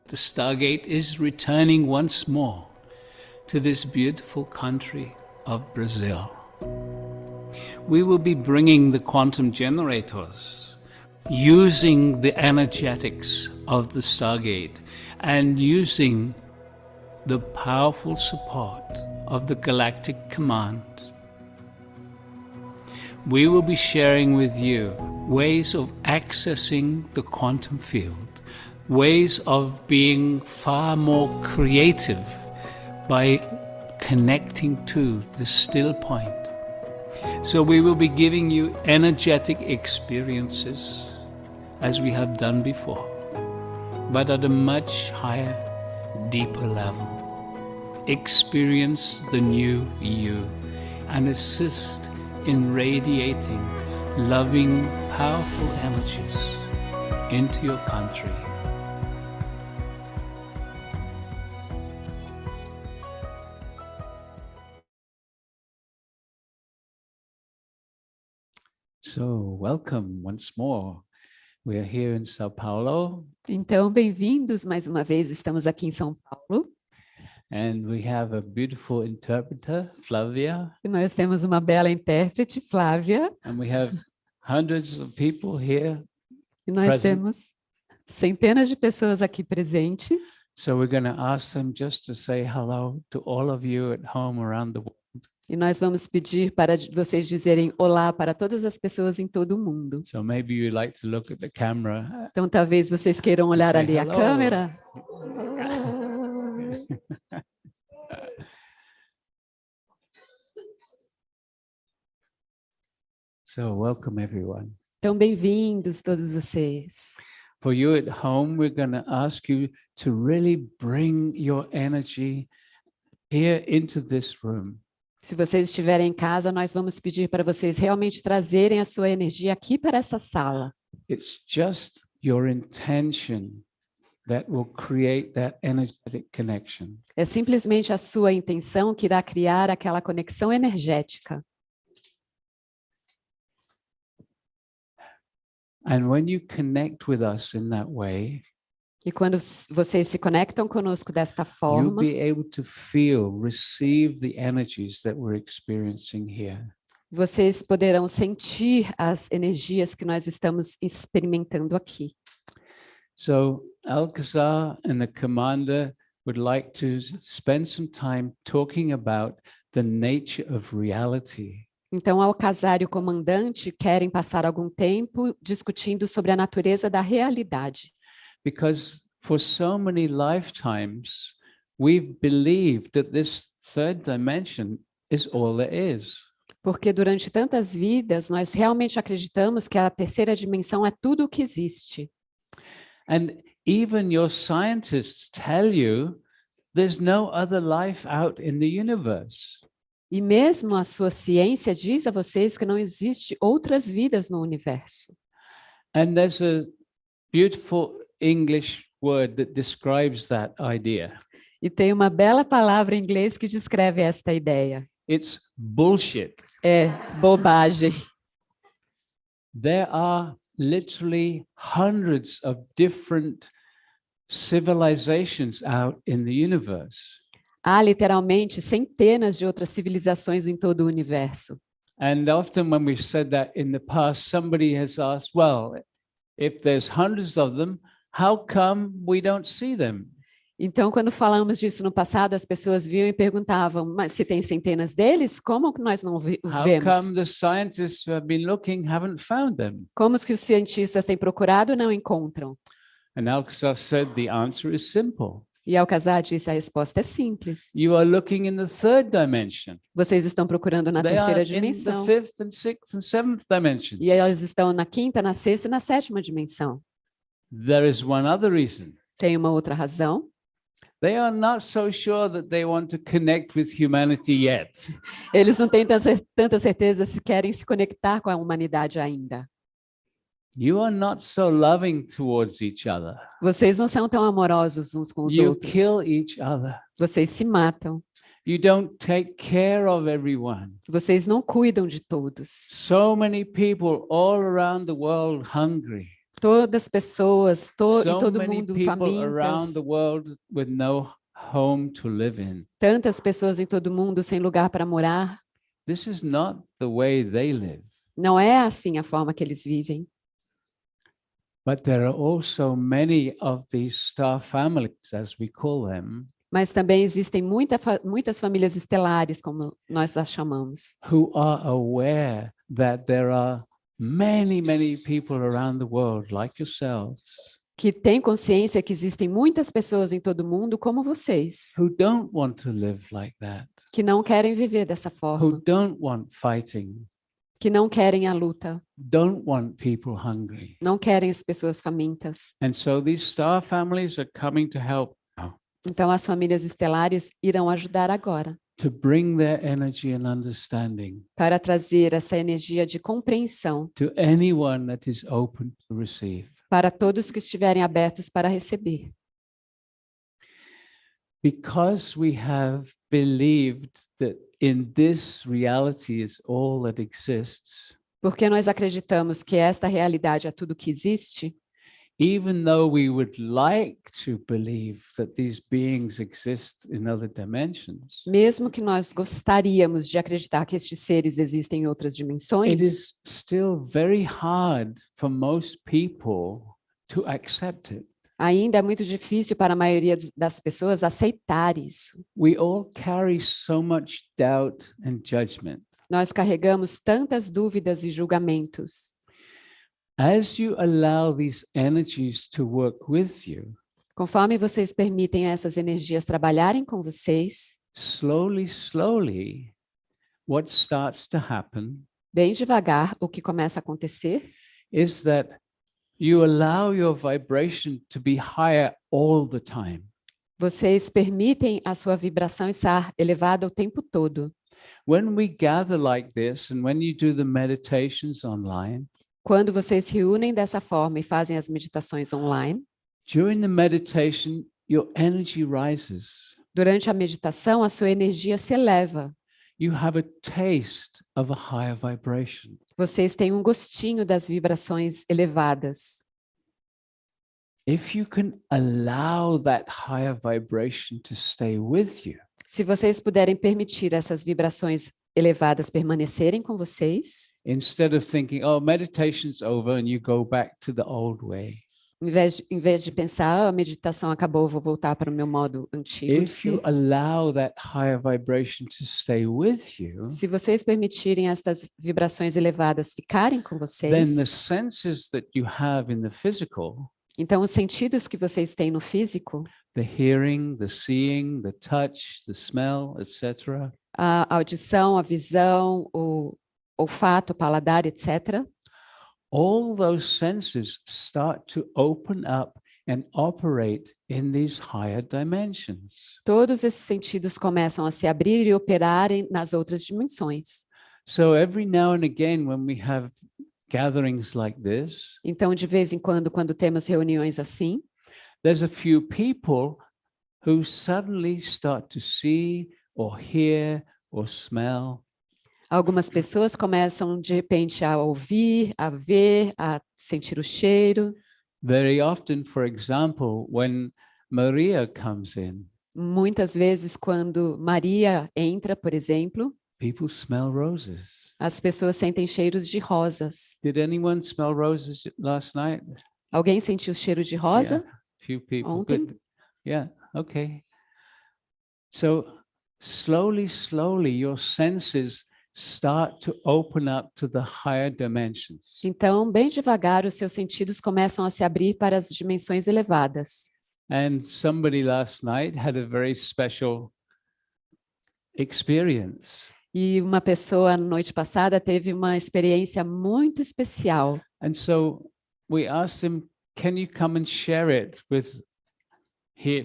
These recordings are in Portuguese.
the Stargate is returning once more to this beautiful country of Brazil. We will be bringing the quantum generators, using the energetics of the Stargate and using the powerful support of the Galactic Command. We will be sharing with you ways of accessing the quantum field, ways of being far more creative by connecting to the still point. So we will be giving you energetic experiences as we have done before, but at a much higher, deeper level. Experience the new you and assist in radiating loving, powerful energies into your country. So, welcome once more. We are here in São Paulo. Então, bem-vindos mais uma vez. Estamos aqui em São Paulo. And we have a beautiful interpreter, Flavia. E nós temos uma bela intérprete, Flávia. And we have hundreds of people here. E nós present. temos centenas de pessoas aqui presentes. So we're going to ask them just to say hello to all of you at home around the world. E nós vamos pedir para vocês dizerem olá para todas as pessoas em todo o mundo. So maybe you'd like to look at the camera. Então, talvez vocês queiram olhar Say ali a hello. câmera. So welcome everyone. Então, bem-vindos todos vocês. For you at home, we're going to ask you to really bring your energy here into this room. Se vocês estiverem em casa, nós vamos pedir para vocês realmente trazerem a sua energia aqui para essa sala. It's just your intention that will create that energetic connection. É simplesmente a sua intenção que irá criar aquela conexão energética. And when you connect with us in that way, E quando vocês se conectam conosco desta you'll forma, be able to feel, receive the energies that we're experiencing here. vocês poderão sentir as energias que nós estamos experimentando aqui. So Alcazar and the commander would like to spend some time talking about the nature of reality. Então, Alcazar e o comandante querem passar algum tempo discutindo sobre a natureza da realidade. Because for so many lifetimes, we've believed that this third dimension is all there is. Porque durante tantas vidas, nós realmente acreditamos que a terceira dimensão é tudo o que existe. And even your scientists tell you there's no other life out in the universe. E mesmo a sua ciência diz a vocês que não existe outras vidas no universo. And there's a beautiful English word that describes that idea. E tem uma bela palavra em inglês que descreve esta ideia. It's bullshit. É bobagem. There are literally hundreds of different civilizations out in the universe. Há literalmente centenas de outras civilizações em todo o universo. And often when we've said that in the past, somebody has asked, well, if there's hundreds of them, how come we don't see them? Então, quando falamos disso no passado, as pessoas vinham e perguntavam, mas se tem centenas deles, como que nós não os How vemos? come the scientists who have been looking haven't found them? Como que os cientistas têm procurado e não encontram? And Alcazar said the answer is simple. E Alcazar disse, a resposta é simples. You are looking in the third dimension. Vocês estão procurando na They are terceira in the dimensão. fifth and sixth and seventh dimensions. E elas estão na quinta, na sexta e na sétima dimensão. There is one other reason. Tem uma outra razão. They are not so sure that they want to connect with humanity yet. Eles não têm tanta certeza se querem se conectar com a humanidade ainda. You are not so loving towards each other. Vocês não são tão amorosos uns com os You outros. kill each other. Vocês se matam. You don't take care of everyone. Vocês não cuidam de todos. So many people all around the world hungry. Todas as pessoas, em So todo many mundo, people around famintas, the world with no home to live in. tantas pessoas em todo mundo sem lugar para morar. This is not the way they live. Não é assim a forma que eles vivem. But there are also many of these star families, as we call them, Mas também existem muitas famílias estelares, como nós as chamamos, who are aware that there are many, many people around the world like yourselves que têm consciência que existem muitas pessoas em todo mundo como vocês, who don't want to live like that, que não querem viver dessa who forma, don't want fighting, que não querem a luta, don't want people hungry. não querem as pessoas famintas. And so these star families are coming to help now, Então, as famílias estelares irão ajudar agora to bring their energy and understanding para trazer essa energia de compreensão to anyone that is open to receive. para todos que estiverem abertos para receber. Because we have believed that in this reality is all that exists, Porque nós acreditamos que esta realidade é tudo que existe, even though we would like to believe that these beings exist in other dimensions, mesmo que nós gostaríamos de acreditar que estes seres existem em outras it dimensões, is still very hard for most people to accept it. ainda é muito difícil para a maioria das pessoas aceitar isso. We all carry so much doubt and judgment. Nós carregamos tantas dúvidas e julgamentos. As you allow these energies to work with you, Conforme vocês permitem essas energias trabalharem com vocês, slowly, what starts to happen bem devagar, o que começa a acontecer is that you allow your vibration to be higher all the time. vocês permitem a sua vibração estar elevada o tempo todo. When we gather like this and when you do the meditations online, Quando vocês se unem dessa forma e fazem as meditações online, during the meditation, your energy rises. durante a meditação, a sua energia se eleva. You have a taste of a higher vibration. Vocês têm um gostinho das vibrações elevadas. If you can allow that higher vibration to stay with you, Se vocês puderem permitir essas vibrações elevadas permanecerem com vocês, instead of thinking, oh, meditation's over and you go back to the old way. em vez de pensar, a meditação acabou, vou voltar para o meu modo antigo de If you ser. allow that higher vibration to stay with you, Se vocês permitirem estas vibrações elevadas ficarem com then vocês, the senses that you have in the physical, então os sentidos que vocês têm no físico, the hearing, the seeing, the touch, the smell, etc., a audição, a visão, o olfato, o paladar, etc., all those senses start to open up and operate in these higher dimensions. todos esses sentidos começam a se abrir e operarem nas outras dimensões. So every now and again, when we have gatherings like this, Então, de vez em quando temos reuniões assim, there's a few people who suddenly start to see or hear or smell algumas pessoas começam de repente a ouvir, a ver, a sentir o cheiro. very often. For example, when Maria comes in, Muitas vezes, quando Maria entra, por exemplo, people smell roses. as pessoas sentem cheiros de rosas. Did anyone smell roses last night? Alguém sentiu cheiro de rosa? Yeah, few people. Ontem? Good. Yeah, okay. So slowly, your senses start to open up to the higher dimensions. Então, bem devagar, os seus sentidos começam a se abrir para as dimensões elevadas. And somebody last night had a very special experience. E uma pessoa, na noite passada, teve uma experiência muito especial. And so we asked him, can you come and share it with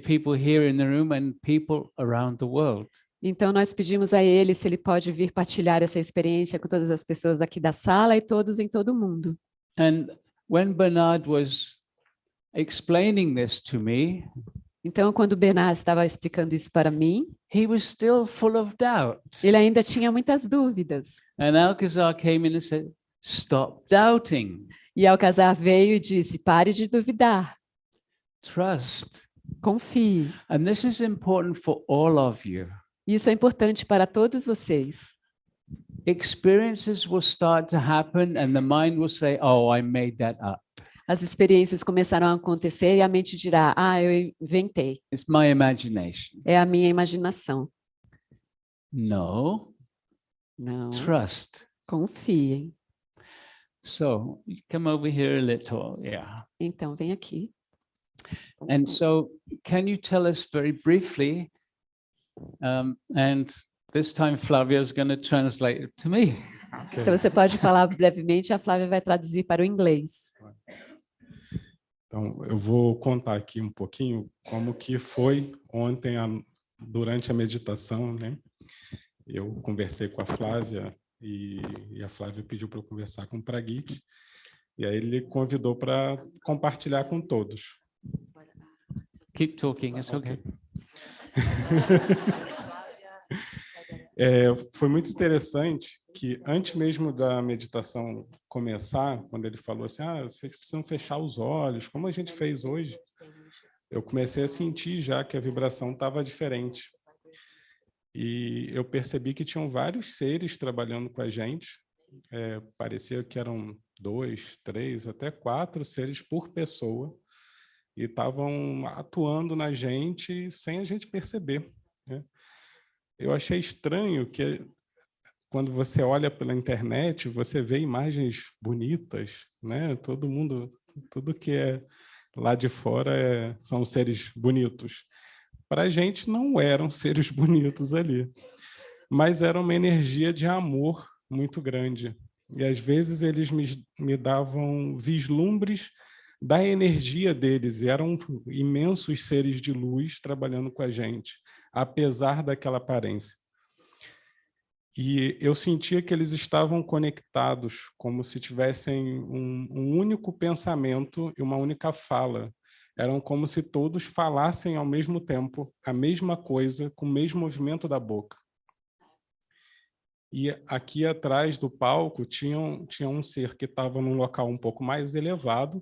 people here in the room and people around the world? Então, nós pedimos a ele se ele pode vir partilhar essa experiência com todas as pessoas aqui da sala e todos em todo o mundo. And when Bernard was explaining this to me, Então, quando o Bernard estava explicando isso para mim, he was still full of doubt. ele ainda tinha muitas dúvidas. And Alcazar came in and said, Stop doubting. E Alcazar veio e disse: pare de duvidar, Trust. confie. And this is important for all of you. Isso é importante para todos vocês. Experiences will start to happen and the mind will say, oh, I made that up. As experiências começaram a acontecer e a mente dirá: ah, eu inventei. It's my imagination. É a minha imaginação. No. Não. Trust. Confiem. So come over here a little. Yeah. Então, vem aqui. And so can you tell us very briefly, and this time Flavia is going to translate it to me. Então, você pode falar brevemente, a Flávia vai traduzir para o inglês. Então, eu vou contar aqui um pouquinho como que foi ontem, durante a meditação, né? Eu conversei com a Flávia e a Flávia pediu para eu conversar com o Praguite, e aí ele convidou para compartilhar com todos. Keep talking, it's okay. Foi muito interessante que antes mesmo da meditação começar, quando ele falou assim, vocês precisam fechar os olhos, como a gente fez hoje, eu comecei a sentir já que a vibração estava diferente. E eu percebi que tinham vários seres trabalhando com a gente, parecia que eram 2, 3, até 4 seres por pessoa, e estavam atuando na gente sem a gente perceber, né? Eu achei estranho que, quando você olha pela internet, você vê imagens bonitas, né? Todo mundo, tudo que é lá de fora são seres bonitos. Para a gente não eram seres bonitos ali, mas era uma energia de amor muito grande. E às vezes eles me davam vislumbres da energia deles, e eram imensos seres de luz trabalhando com a gente, apesar daquela aparência. E eu sentia que eles estavam conectados, como se tivessem um único pensamento e uma única fala. Eram como se todos falassem ao mesmo tempo, a mesma coisa, com o mesmo movimento da boca. E aqui atrás do palco tinha um ser que estava num local um pouco mais elevado,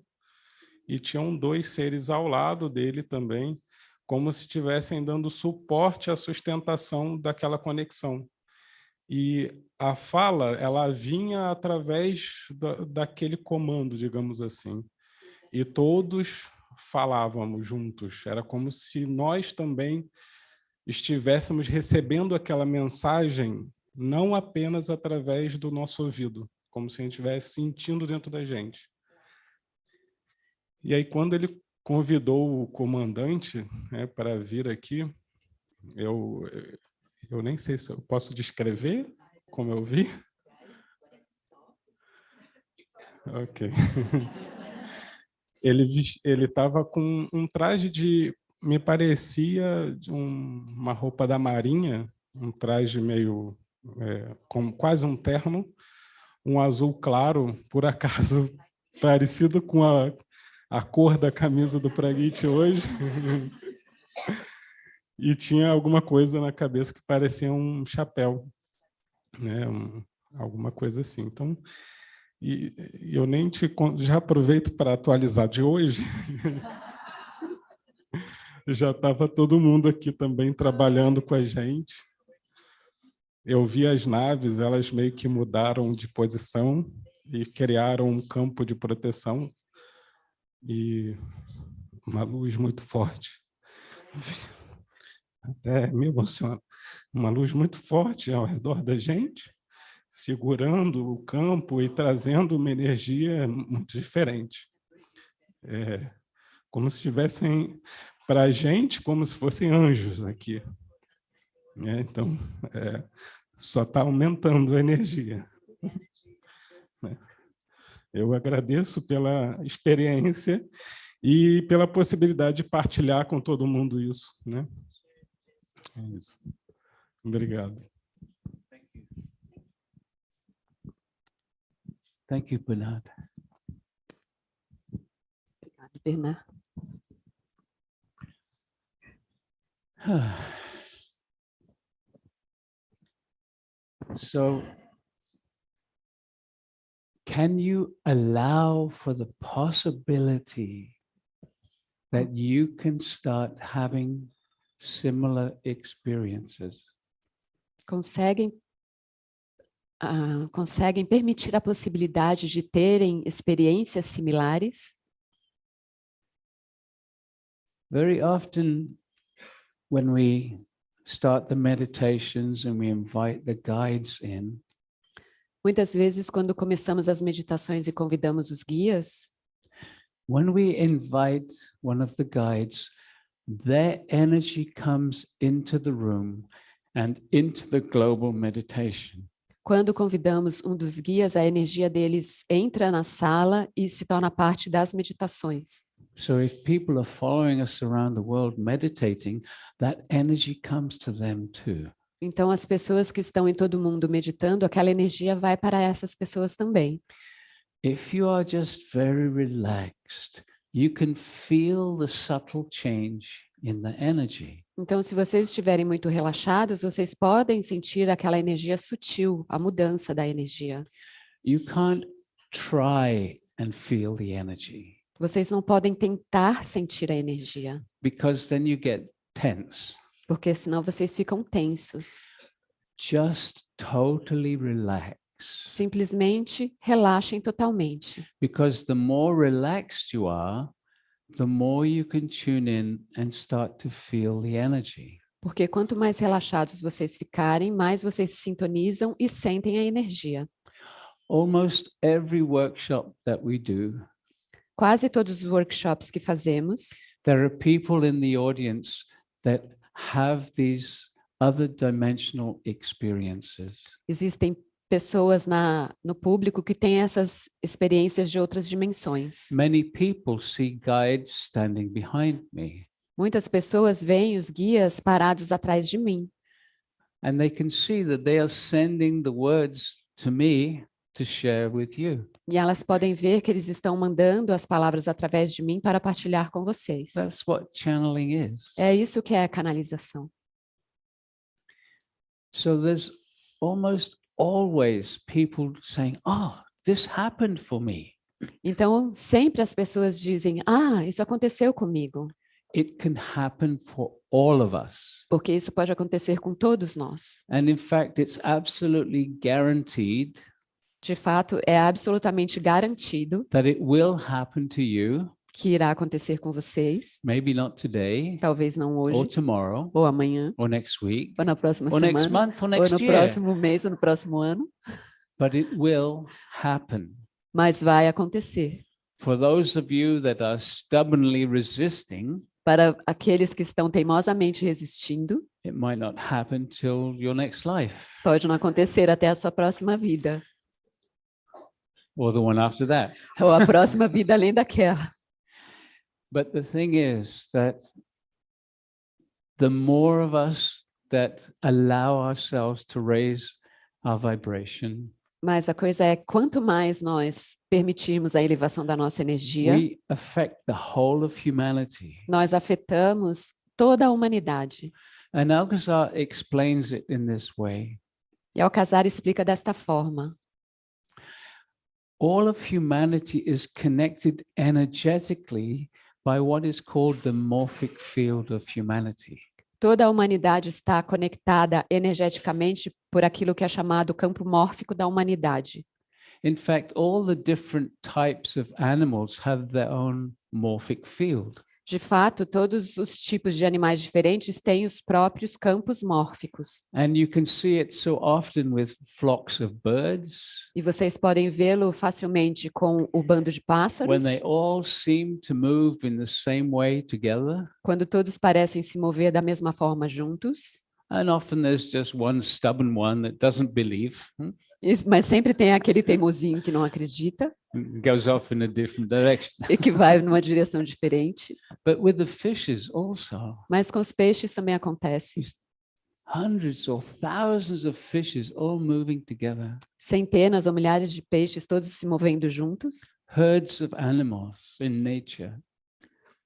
e tinham 2 seres ao lado dele também, como se estivessem dando suporte à sustentação daquela conexão. E a fala, ela vinha através daquele comando, digamos assim. E todos falávamos juntos. Era como se nós também estivéssemos recebendo aquela mensagem, não apenas através do nosso ouvido, como se a gente estivesse sentindo dentro da gente. E aí, quando ele convidou o comandante, né, para vir aqui, eu nem sei se eu posso descrever como eu vi. Ok. Ele estava com um traje me parecia de uma roupa da Marinha, um traje meio, com quase um terno, um azul claro, por acaso, parecido com a cor da camisa do Praguite hoje. E tinha alguma coisa na cabeça que parecia um chapéu, né? Alguma coisa assim. Então, e eu nem já aproveito para atualizar de hoje. Já estava todo mundo aqui também trabalhando com a gente. Eu vi as naves, elas meio que mudaram de posição e criaram um campo de proteção e uma luz muito forte. Até me emociona. Uma luz muito forte ao redor da gente, segurando o campo e trazendo uma energia muito diferente. Como se estivessem, para a gente, como se fossem anjos aqui. Então, só está aumentando a energia. Eu agradeço pela experiência e pela possibilidade de partilhar com todo mundo isso, né? É isso. Obrigado. Thank you, Bernard. Obrigado, Bernard. So, can you allow for the possibility that you can start having similar experiences? Conseguem permitir a possibilidade de terem experiências similares? Very often, when we start the meditations and we invite the guides in, Muitas vezes, quando começamos as meditações e convidamos os guias, when we invite one of the guides, their energy comes into the room and into the global meditation. quando convidamos um dos guias, a energia deles entra na sala e se torna parte das meditações. So if people are following us around the world meditating, that energy comes to them too. Então, as pessoas que estão em todo mundo meditando, aquela energia vai para essas pessoas também. If you are just very relaxed, you can feel the subtle change in the energy. Então, se vocês estiverem muito relaxados, vocês podem sentir aquela energia sutil, a mudança da energia. You can't try and feel the energy Vocês não podem tentar sentir a energia, because then you get tense. porque senão vocês ficam tensos. Just totally relax. Simplesmente relaxem totalmente. Because the more relaxed you are, the more you can tune in and start to feel the energy. Porque quanto mais relaxados vocês ficarem, mais vocês se sintonizam e sentem a energia. Almost every workshop that we do, Quase todos os workshops que fazemos, there are people in the audience that have these other dimensional experiences. existem pessoas no público que têm essas experiências de outras dimensões. Many people see guides standing behind me, Muitas pessoas veem os guias parados atrás de mim. and they can see that they are sending the words to me to share with you. E elas podem ver que eles estão mandando as palavras através de mim para partilhar com vocês. That's what channeling is. É isso que é a canalização. So there's almost always people saying, "Oh, this happened for me." Então, sempre as pessoas dizem, isso aconteceu comigo. It can happen for all of us. Porque isso pode acontecer com todos nós. And in fact, it's absolutely guaranteed De fato, é absolutamente garantido that it will happen to you, que irá acontecer com vocês. maybe not today, Talvez não or hoje, tomorrow, ou amanhã, or next week, ou na próxima or next semana, month, or ou next no year, próximo mês, ou no próximo ano. but it will happen. Mas vai acontecer. For those of you that are stubbornly resisting, Para aqueles que estão teimosamente resistindo, it might not happen till your next life, pode não acontecer até a sua próxima vida. or the one after that. Ou a próxima vida além daquela. But the thing is that the more of us that allow ourselves to raise our vibration, Mas a coisa é, quanto mais nós permitirmos a elevação da nossa energia, we affect the whole of humanity. nós afetamos toda a humanidade. And Alcazar explains it in this way. E Alcazar explica desta forma. All of humanity is connected energetically by what is called the morphic field of humanity. Toda a humanidade está conectada energeticamente por aquilo que é chamado campo mórfico da humanidade. In fact, all the different types of animals have their own morphic field. De fato, todos os tipos de animais diferentes têm os próprios campos mórficos. And you can see it so often with flocks of birds, E vocês podem vê-lo facilmente com o bando de pássaros, when they all seem to move in the same way together. quando todos parecem se mover da mesma forma juntos. And often there's just one stubborn one that doesn't believe, Mas sempre tem aquele teimosinho que não acredita goes off in a different direction. e que vai numa direção diferente. But with the fishes also, Mas com os peixes também acontece. hundreds or thousands of fishes all moving together, Centenas ou milhares de peixes todos se movendo juntos. herds of animals in nature.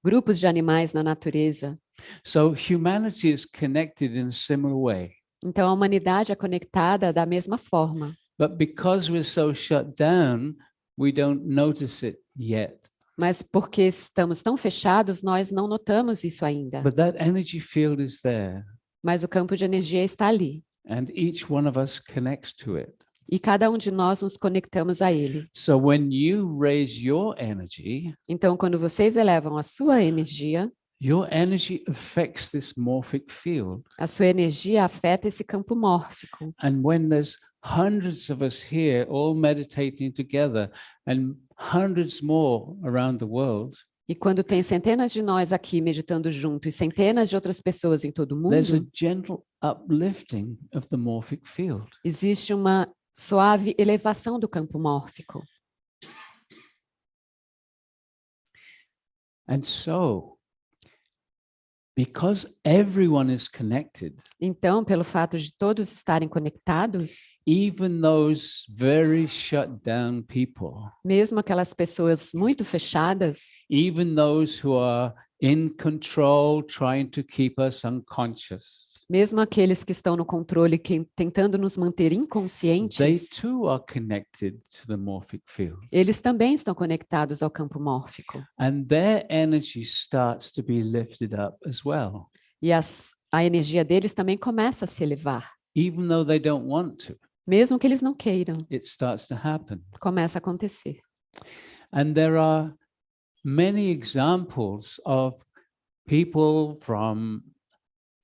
Grupos de animais na natureza. So humanity is connected in a similar way. Então a humanidade é conectada da mesma forma. But because we're so shut down, we don't notice it yet. Mas porque estamos tão fechados, nós não notamos isso ainda. But that energy field is there, Mas o campo de energia está ali. and each one of us connects to it. E cada um de nós nos conectamos a ele. So when you raise your energy, Então, quando vocês elevam a sua energia, your energy affects this morphic field. a sua energia afeta esse campo mórfico. And when there's hundreds of us here all meditating together and hundreds more around the world, E quando tem centenas de nós aqui meditando junto e centenas de outras pessoas em todo o there's a mundo, gentle uplifting of the morphic field. existe uma suave elevação do campo mórfico. And so, because everyone is connected, Então, pelo fato de todos estarem conectados, even those very shut down people, mesmo aquelas pessoas muito fechadas, even those who are in control, trying to keep us unconscious, mesmo aqueles que estão no controle, tentando nos manter they inconscientes, too are connected to the morphic field. eles também estão conectados ao campo mórfico. And their energy starts to be lifted up as well, E a energia deles também começa a se elevar. even though they don't want to. Mesmo que eles não queiram, It starts to happen. começa a acontecer. And there are many examples of people from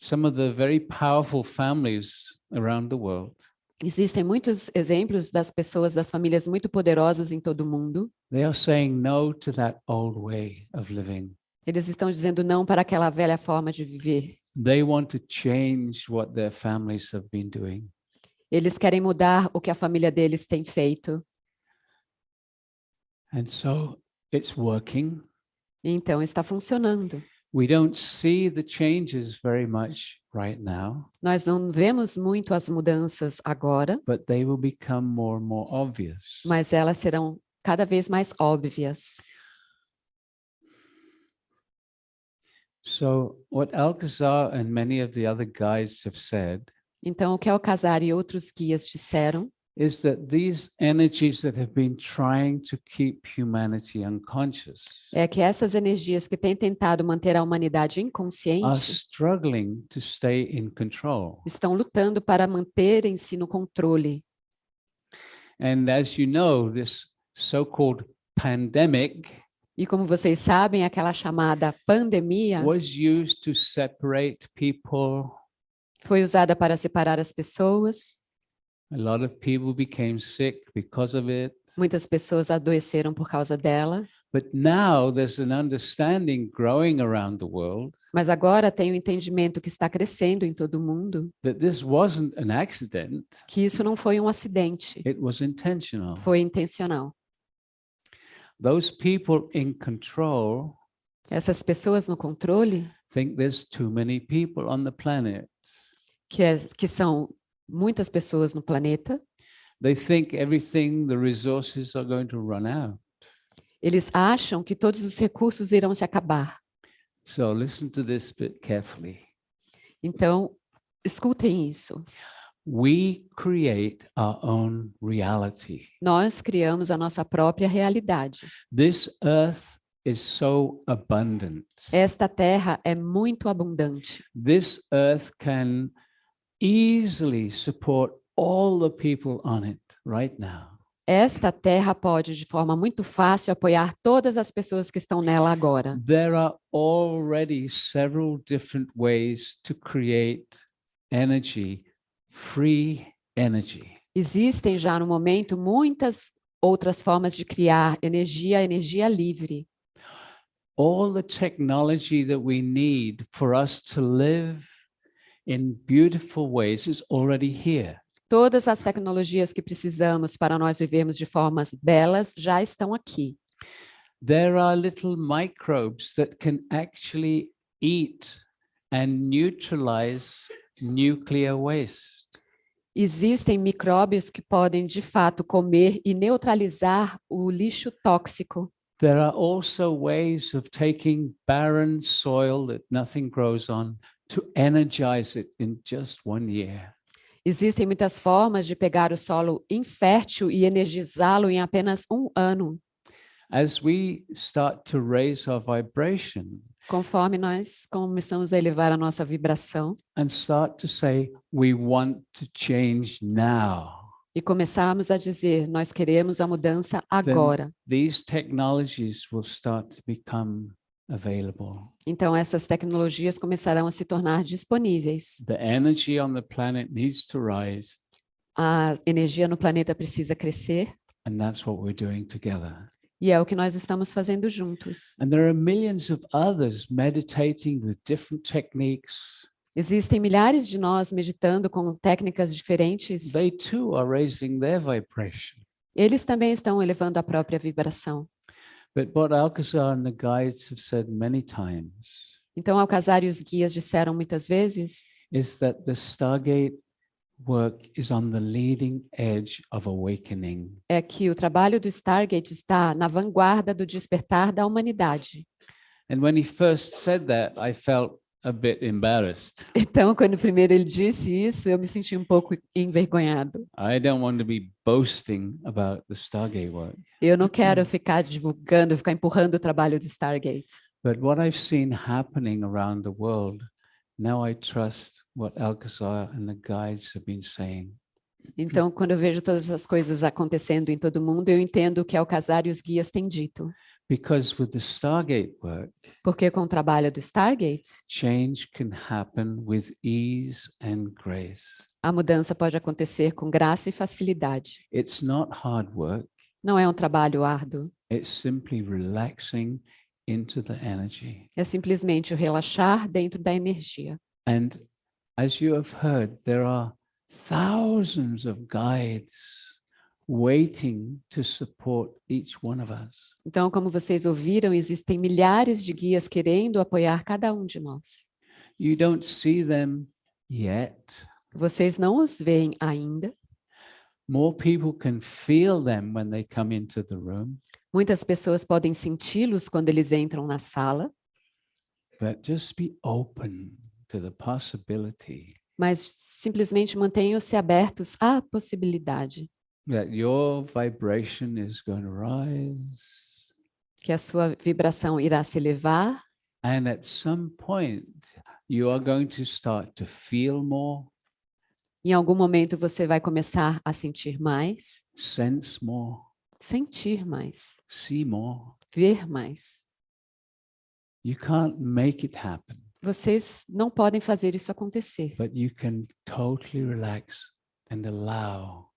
some of the very powerful families around the world. Existem muitos exemplos das pessoas, das famílias muito poderosas em todo o mundo. They are saying no to that old way of living. Eles estão dizendo não para aquela velha forma de viver. They want to change what their families have been doing. Eles querem mudar o que a família deles tem feito. And so it's working. Então está funcionando. We don't see the changes very much right now, Nós não vemos muito as mudanças agora, but they will become more and more obvious. mas elas serão cada vez mais óbvias. So what Alcazar and many of the other guides have said Então, o que Alcazar e outros guias disseram is that these energies that have been trying to keep humanity unconscious é que essas energias que têm tentado manter a humanidade are inconsciente struggling to stay in control. estão lutando para manterem-se no controle. And as you know, this so-called pandemic E como vocês sabem, aquela chamada pandemia was used to separate people. foi usada para separar as pessoas. A lot of people became sick because of it. Muitas pessoas adoeceram por causa dela. But now there's an understanding growing around the world Mas agora tem o entendimento que está crescendo em todo o mundo, that this wasn't an accident, que isso não foi um acidente, it was intentional. foi intencional. Those people in control Essas pessoas no controle, think there's too many people on the planet. que são muitas pessoas no planeta, They think everything, the resources are going to run out. eles acham que todos os recursos irão se acabar. So listen to this bit carefully. Então, escutem isso. We create our own reality. Nós criamos a nossa própria realidade. This earth is so abundant. Esta terra é muito abundante. This earth can easily support all the people on it right now. Esta terra pode, de forma muito fácil, apoiar todas as pessoas que estão nela agora. There are already several different ways to create energy, free energy. Existem já no momento muitas outras formas de criar energia, energia livre. All the technology that we need for us to live in beautiful ways is already here. Todas as tecnologias que precisamos para nós vivermos de formas belas já estão aqui. There are little microbes that can actually eat and neutralize nuclear waste. Existem micróbios que podem, de fato, comer e neutralizar o lixo tóxico. There are also ways of taking barren soil that nothing grows on to energize it in just 1 year. Existem muitas formas de pegar o solo infértil e energizá-lo em apenas 1 ano. As we start to raise our vibration Conforme nós começamos a elevar a nossa vibração and start to say, we want to change now, e começarmos a dizer, nós queremos a mudança agora. these technologies will start to become available. Então, essas tecnologias começarão a se tornar disponíveis. The energy on the planet needs to rise, A energia no planeta precisa crescer and that's what we're doing together. e é o que nós estamos fazendo juntos. And there are millions of others meditating with different techniques. Existem milhares de nós meditando com técnicas diferentes. They too are raising their vibration. Eles também estão elevando a própria vibração. But what Alcazar and the guides have said many times Então, Alcazar e os guias disseram muitas vezes is that the Stargate work is on the leading edge of awakening. é que o trabalho do Stargate está na vanguarda do despertar da humanidade. And when he first said that, I felt a bit embarrassed. Então, quando primeiro ele disse isso, eu me senti um pouco envergonhado. I don't want to be boasting about the Stargate work. Eu não quero ficar divulgando, ficar empurrando o trabalho do Stargate. But what I've seen happening around the world, now I trust what Alcazar and the guides have been saying. Então, quando eu vejo todas as coisas acontecendo em todo mundo, eu entendo o que Alcazar e os guias têm dito. Because with the Stargate work, Porque com o trabalho do Stargate, change can happen with ease and grace. a mudança pode acontecer com graça e facilidade. It's not hard work, Não é um trabalho árduo, it's simply relaxing into the energy. é simplesmente o relaxar dentro da energia. And as you have heard, there are thousands of guides waiting to support each one of us. Então, como vocês ouviram, existem milhares de guias querendo apoiar cada um de nós. You don't see them yet. Vocês não os veem ainda. More people can feel them when they come into the room, Muitas pessoas podem senti-los quando eles entram na sala, but just be open to the possibility mas simplesmente mantenham-se abertos à possibilidade that your vibration is going to rise, que a sua vibração irá se elevar and at some point you are going to start to feel more, em algum momento você vai começar a sentir mais, sense more, sentir mais, see more. ver mais. You can't make it happen, Vocês não podem fazer isso acontecer, but you can totally relax and allow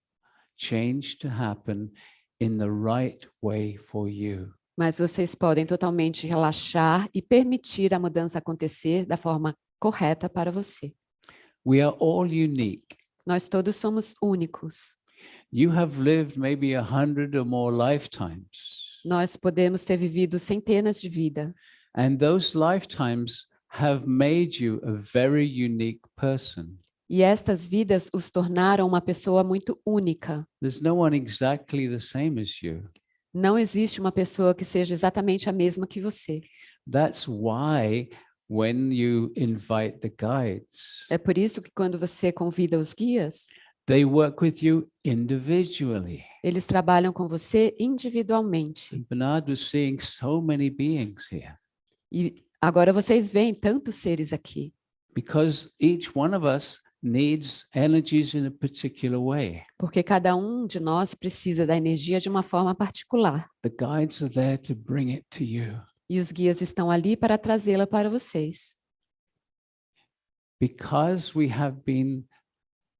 change to happen in the right way for you. mas vocês podem totalmente relaxar e permitir a mudança acontecer da forma correta para você. We are all unique. Nós todos somos únicos. You have lived maybe 100 or more lifetimes, Nós podemos ter vivido centenas de vidas. and those lifetimes have made you a very unique person. E estas vidas os tornaram uma pessoa muito única. There's no one exactly the same as you. Não existe uma pessoa que seja exatamente a mesma que você. That's why when you invite the guides, É por isso que quando você convida os guias, they work with you individually. eles trabalham com você individualmente. Bernard was seeing so many beings here E agora vocês veem tantos seres aqui, because each one of us needs energies in a particular way. porque cada um de nós precisa da energia de uma forma particular. The guides are there to bring it to you. E os guias estão ali para trazê-la para vocês. Because we have been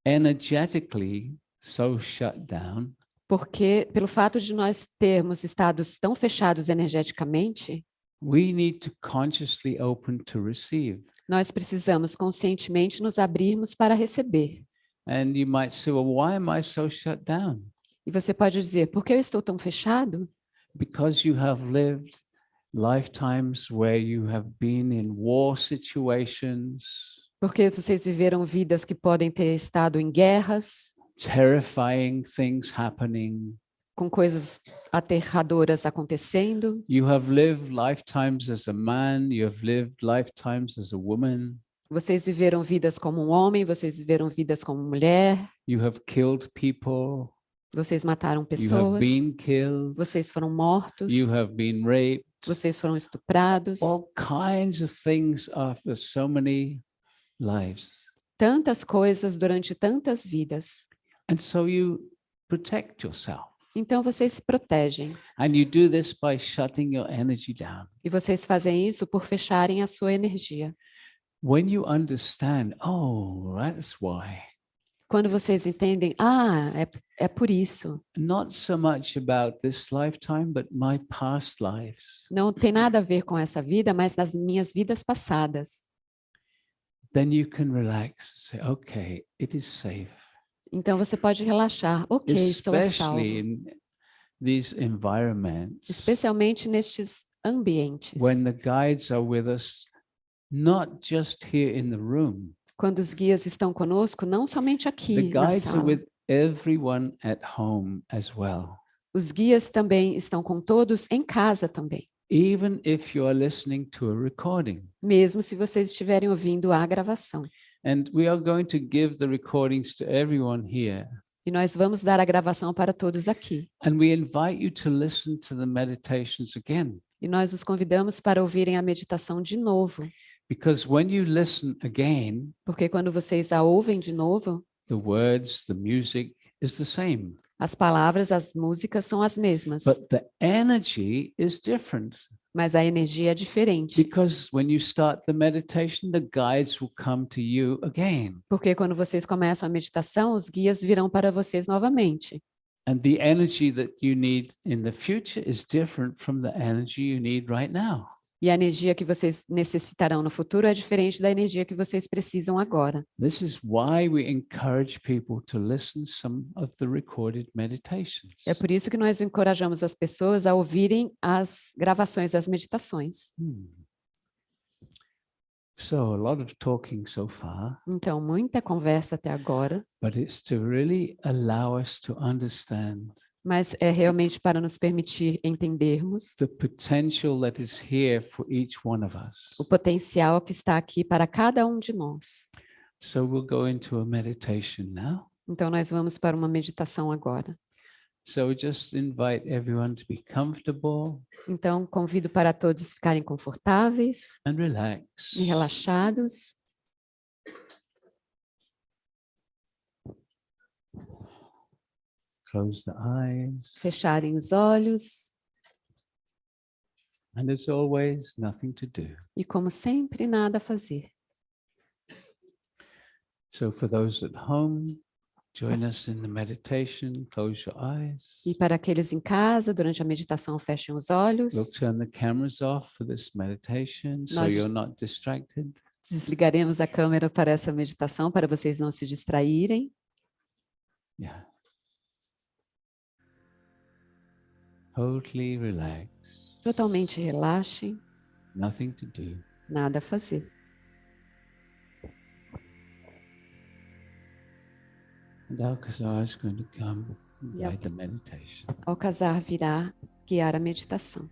energetically so shut down, Porque, pelo fato de nós termos estado tão fechados energeticamente, we need to consciously open to receive. nós precisamos conscientemente nos abrirmos para receber. And you might say, well, why am I so shut down? E você pode dizer, por que eu estou tão fechado? Because you have lived lifetimes where you have been in war situations, Porque vocês viveram vidas que podem ter estado em guerras, terrifying things happening. com coisas aterradoras acontecendo. You have lived lifetimes as a man, you have lived lifetimes as a woman. Vocês viveram vidas como um homem, vocês viveram vidas como mulher, You have killed people. vocês mataram You have pessoas, been killed. vocês foram mortos, You have been raped. vocês foram estuprados, All kinds of things after so many lives. tantas coisas durante tantas vidas. And so you protect yourself. Então vocês se protegem. And you do this by shutting your energy down. E vocês fazem isso por fecharem a sua energia. When you understand, oh, that's why. Quando vocês entendem, é por isso. Not so much about this lifetime, but my past lives. Não tem nada a ver com essa vida, mas nas minhas vidas passadas. Then you can relax, say, okay, it is safe. Então você pode relaxar. Ok, estou a salvo. Especially in these environments, Especialmente nestes ambientes. when the guides are with us, not just here in the room. Quando os guias estão conosco, não somente The aqui na guides are sala. with everyone at home as well. Os guias também estão com todos em casa também. Even if you are listening to a recording. Mesmo se vocês estiverem ouvindo a gravação. And we are going to give the recordings to everyone here. E nós vamos dar a gravação para todos aqui. And we invite you to listen to the meditations again. E nós os convidamos para ouvirem a meditação de novo. Because when you listen again, Porque quando vocês a ouvem de novo, the words, the music is the same. as palavras, as músicas são as mesmas. But the energy is different. Mas a energia é diferente. Because when you start the meditation, the guides will come to you again. Porque quando vocês começam a meditação, os guias virão para vocês novamente. And the energy that you need in the future is different from the energy you need right now. E a energia que vocês necessitarão no futuro é diferente da energia que vocês precisam agora. This is why we encourage people to listen some of the recorded meditations. É por isso que nós encorajamos as pessoas a ouvirem as gravações das meditações. So a lot of talking so far, Então, muita conversa até agora, but it's to really allow us to understand mas é realmente para nos permitir entendermos the potential that is here for each one of us. o potencial que está aqui para cada um de nós. So we'll go into a meditation now. Então, nós vamos para uma meditação agora. So just invite everyone to be comfortable Então, convido para todos ficarem confortáveis and relax. e relaxados. Close the eyes. Fecharem os olhos And as always, nothing to do. e, como sempre, nada a fazer. So for those at home, join us in the meditation. Close your eyes. E para aqueles em casa, durante a meditação, fechem os olhos. We'll turn the cameras off for this meditation so Nós- you're not distracted. Desligaremos a câmera para essa meditação, para vocês não se distraírem. Yeah. Totally relaxed. Totalmente relaxem, Nothing to do. nada a fazer. And Alcazar is going to come and Yeah. guide the meditation. Alcazar virá guiar a meditação.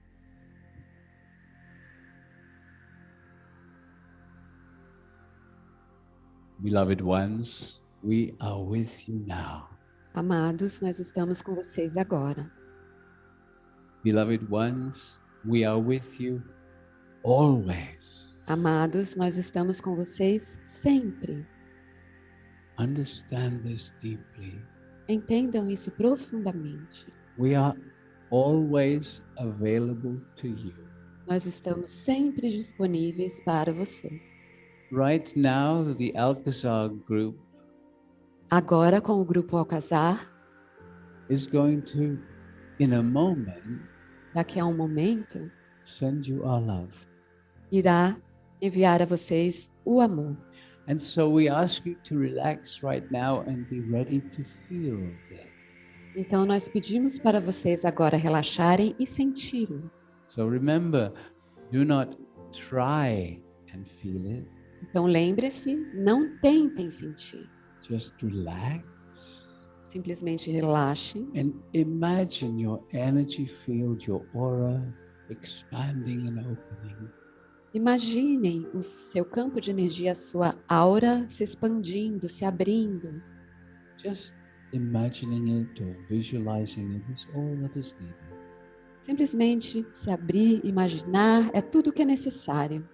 Beloved ones, we are with you now. Amados, nós estamos com vocês agora. Beloved ones, we are with you always. Amados, nós estamos com vocês sempre. Understand this deeply. Entendam isso profundamente. We are always available to you. Nós estamos sempre disponíveis para vocês. Right now, the Alcazar group Agora, com o grupo Alcazar, is going to, in a moment, daqui a um momento, send you our love. irá enviar a vocês o amor. And so we ask you to relax right now and be ready to feel it. Então, nós pedimos para vocês agora relaxarem e senti-lo. So remember, do not try and feel it. Então, lembre-se, não tentem sentir. Just relax Simplesmente relaxem and imagine your energy field, your aura expanding and opening. Imaginem o seu campo de energia, a sua aura se expandindo, se abrindo. Just imagining it or visualizing it is all that is needed. Simplesmente se abrir, imaginar, é tudo o que é necessário.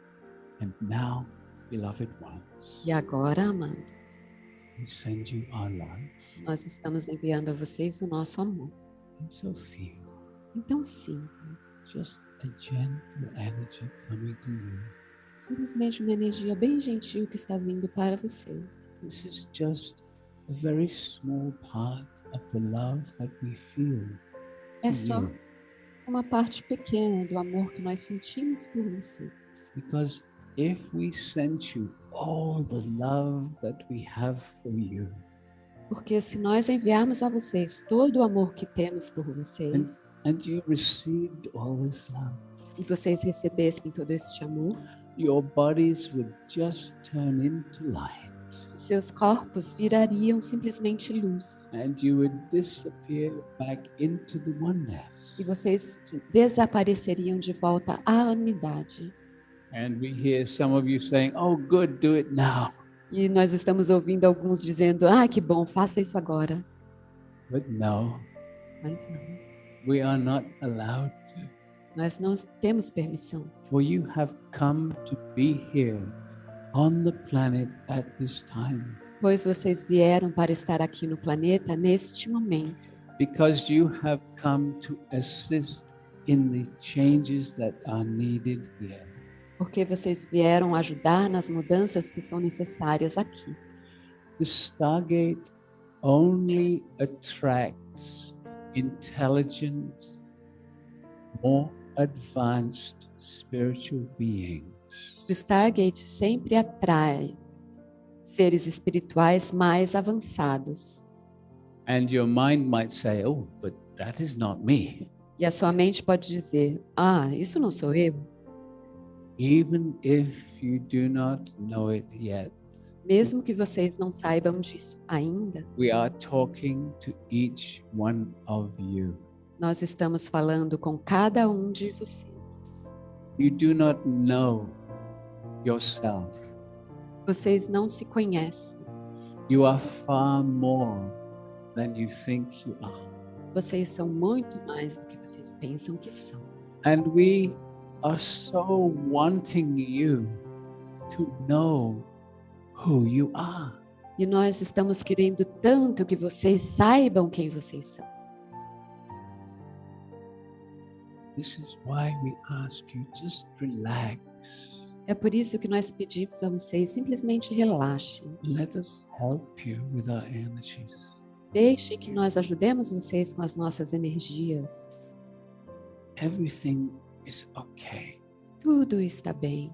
And now, beloved ones, E agora, amados, we send you our love. nós estamos enviando a vocês o nosso amor. And so feel Então sintam, just a gentle energy coming to you. simplesmente uma energia bem gentil que está vindo para vocês. This is just a very small part of the love that we feel É to só you. uma parte pequena do amor que nós sentimos por vocês. Because if we send you all the love that we have for you, Porque se nós enviarmos a vocês todo o amor que temos por vocês, and you received all this love, e vocês recebessem todo este amor, your bodies would just turn into light, os seus corpos virariam simplesmente luz. and you would disappear back into the oneness. E vocês desapareceriam de volta à unidade. And we hear some of you saying, "Oh, good, do it now." E nós estamos ouvindo alguns dizendo, que bom, faça isso agora. But no, Mas não, we are not allowed to. nós não temos permissão. For you have come to be here on the planet at this time. Pois vocês vieram para estar aqui no planeta neste momento. Because you have come to assist in the changes that are needed here. Porque vocês vieram ajudar nas mudanças que são necessárias aqui. The Stargate only attracts intelligent, more advanced spiritual beings. O Stargate sempre atrai seres espirituais mais avançados. And your mind might say, "Oh, but that is not me." E a sua mente pode dizer, isso não sou eu. Even if you do not know it yet, Mesmo que vocês não saibam disso ainda, we are talking to each one of you. nós estamos falando com cada um de vocês. You do not know yourself. Vocês não se conhecem. You are far more than you think you are. Vocês são muito mais do que vocês pensam que são. And we are so wanting you to know who you are. E nós estamos querendo tanto que vocês saibam quem vocês são. This is why we ask you, just relax. É por isso que nós pedimos a vocês, simplesmente relaxem. Let us help you with our energies. Deixem que nós ajudemos vocês com as nossas energias. Everything is okay. Tudo está bem.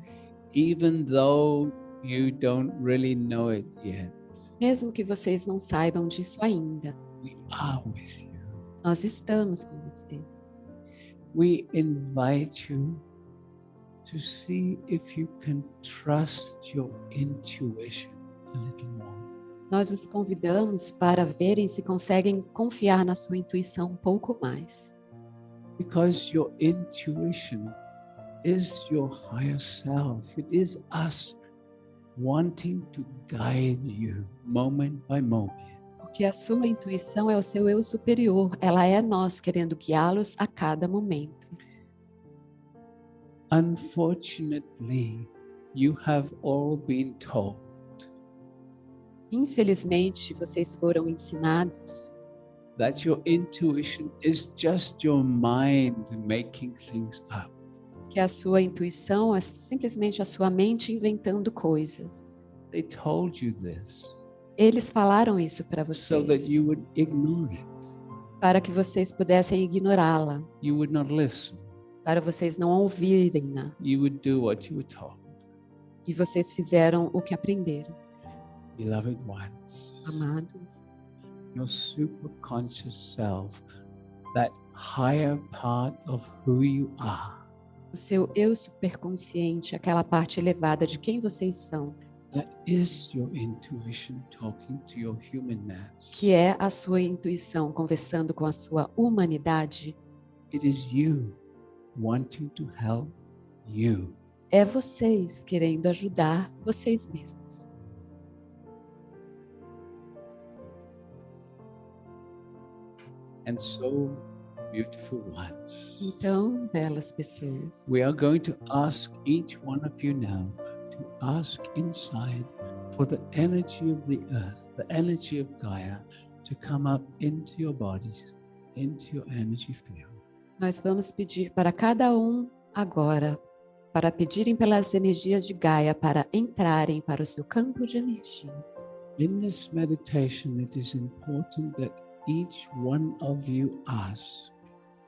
Even though you don't really know it yet, Mesmo que vocês não saibam disso ainda, we are with you. nós estamos com vocês. We invite you to see if you can trust your intuition a little more. Nós os convidamos para verem se conseguem confiar na sua intuição um pouco mais. Because your intuition is your higher self. It is us wanting to guide you moment by moment. Porque a sua intuição é o seu eu superior. Ela é nós querendo guiá-los a cada momento. Unfortunately, you have all been told Infelizmente, vocês foram ensinados that your intuition is just your mind making things up. que a sua intuição é simplesmente a sua mente inventando coisas. They told you this Eles falaram isso para so that vocês, you would ignore it. para que vocês pudessem ignorá-la, You would not listen. para vocês não ouvirem-na. You would do what you were told. E vocês fizeram o que aprenderam. Beloved ones, Amados, your superconscious self, that higher part of who you are, o seu eu superconsciente, aquela parte elevada de quem vocês são, that is your intuition talking to your humanness. que é a sua intuição conversando com a sua humanidade, It is you wanting to help you. é vocês querendo ajudar vocês mesmos. And so, beautiful ones, Então, belas pessoas, we are going to ask each one of you now to ask inside for the energy of the earth, the energy of Gaia, to come up into your bodies, into your energy field. nós vamos pedir para cada um agora, para pedirem pelas energias de Gaia para entrarem para o seu campo de energia. In this meditation, it is important that each one of you ask,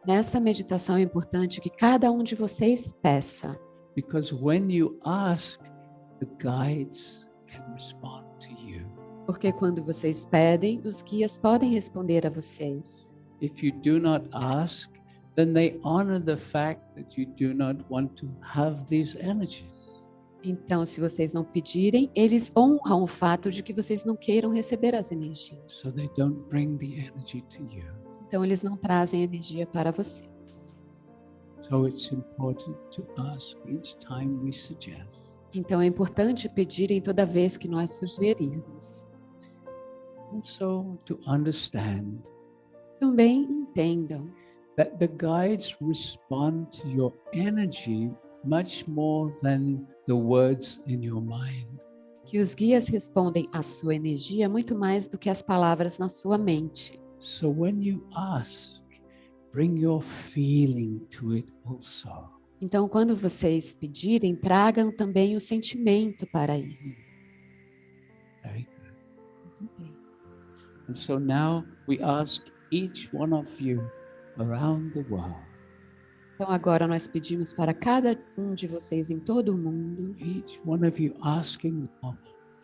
Nesta meditação é importante que cada um de vocês peça, because when you ask, the guides can respond to you. porque quando vocês pedem, os guias podem responder a vocês. If you do not ask, then they honor the fact that you do not want to have these energies. Então, se vocês não pedirem, eles honram o fato de que vocês não queiram receber as energias. So they don't bring the energy to you. Então, eles não trazem energia para vocês. So it's important to ask each time we suggest. Então, é importante pedirem toda vez que nós sugerirmos. Also to understand Também entendam that the guides respond to your energy much more than the words in your mind. que os guias respondem à sua energia muito mais do que as palavras na sua mente. So when you ask, bring your feeling to it also. Então, quando vocês pedirem, tragam também o sentimento para isso. Very good. Muito bem. And so now we ask each one of you around the world, Então, agora nós pedimos para cada um de vocês em todo o mundo, each one of you asking now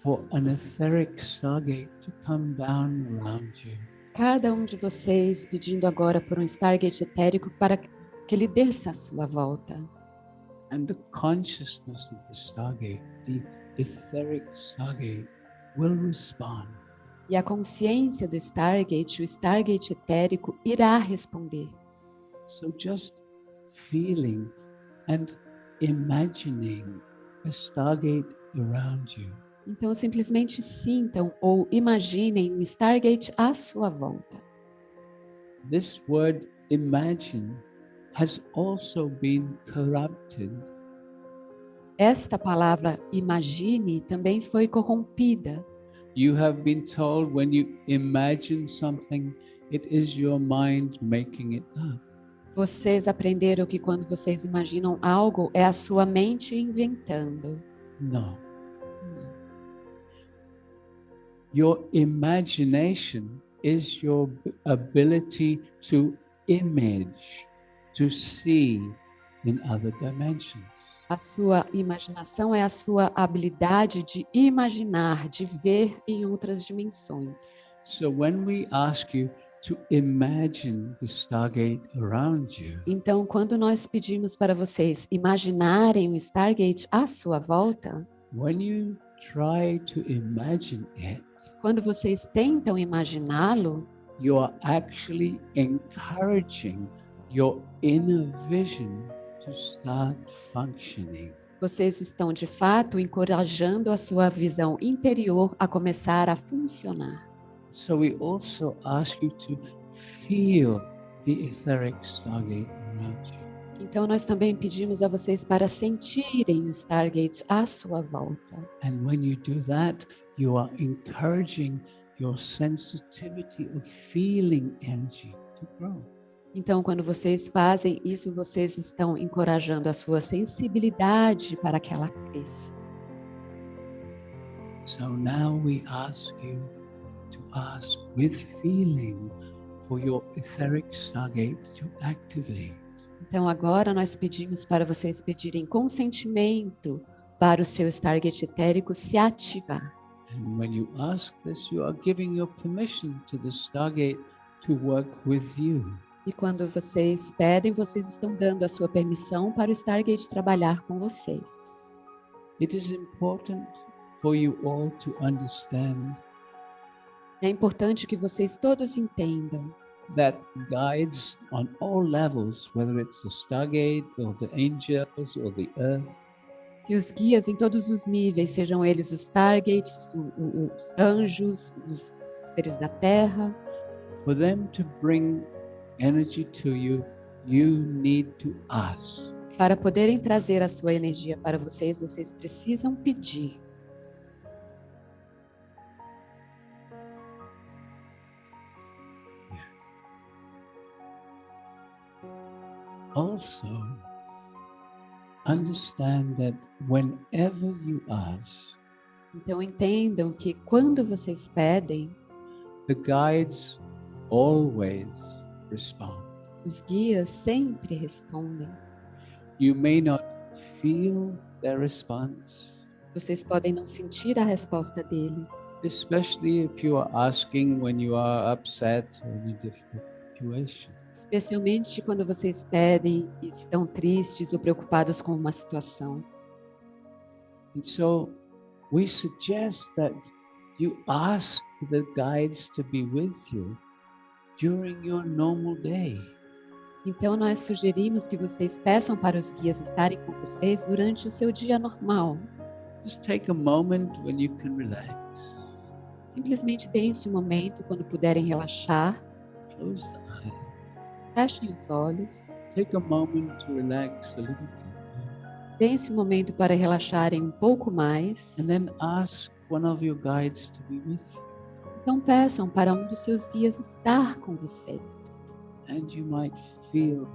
for an etheric stargate to come down around you. cada um de vocês pedindo agora por um Stargate etérico para que ele desça à sua volta. And the consciousness of the stargate, the etheric stargate, will respond. E a consciência do Stargate, o Stargate etérico, irá responder. So just feeling and imagining a stargate around you. Então, simplesmente sintam ou imaginem um Stargate à sua volta. This word imagine has also been corrupted. Esta palavra imagine também foi corrompida. You have been told when you imagine something, it is your mind making it up. Vocês aprenderam que quando vocês imaginam algo, é a sua mente inventando. No. Your imagination is your ability to image, to see in other dimensions. A sua imaginação é a sua habilidade de imaginar, de ver em outras dimensões. So when we ask you to imagine the stargate around you, Então, quando nós pedimos para vocês imaginarem o Stargate à sua volta, when you try to imagine it, quando vocês tentam imaginá-lo, you are actually encouraging your inner vision to start functioning. vocês estão de fato encorajando a sua visão interior a começar a funcionar. So we also ask you to feel the etheric stargate around you. Então, nós também pedimos a vocês para sentirem o Stargate à sua volta. And when you do that, you are encouraging your sensitivity of feeling energy to grow. Então, quando vocês fazem isso, vocês estão encorajando a sua sensibilidade para que ela cresça. So now we ask you to ask with feeling for your etheric stargate to activate. Então, agora nós pedimos para vocês pedirem com sentimento para o seu Stargate etérico se ativar. And when you ask this, you are giving your permission to the stargate to work with you. E quando vocês pedem, vocês estão dando a sua permissão para o Stargate trabalhar com vocês. It is important for you all to understand É importante que vocês todos entendam that guides on all levels, whether it's the stargate or the angels or the earth, Que os guias em todos os níveis, sejam eles os targets, os anjos, os seres da terra, for them to bring energy to you, you need to ask. para poderem trazer a sua energia para vocês, vocês precisam pedir. Also, understand that whenever you ask, Então entendam que quando vocês pedem, the guides always respond. os guias sempre respondem. You may not feel their response, Vocês podem não sentir a resposta deles, especially if you are asking when you are upset or in a difficult situation. especialmente quando vocês pedem e estão tristes ou preocupados com uma situação. And so we suggest that you ask the guides to be with you during your normal day. Então nós sugerimos que vocês peçam para os guias estarem com vocês durante o seu dia normal. Just take a moment when you can relax. Simplesmente deem-se um momento quando puderem relaxar, Close the eyes. fechem os olhos, Take a moment to relax a little deeper. deem-se um momento para relaxarem um pouco mais. And then ask one of your guides to be with you. Então peçam para um dos seus guias estar com vocês. And you might feel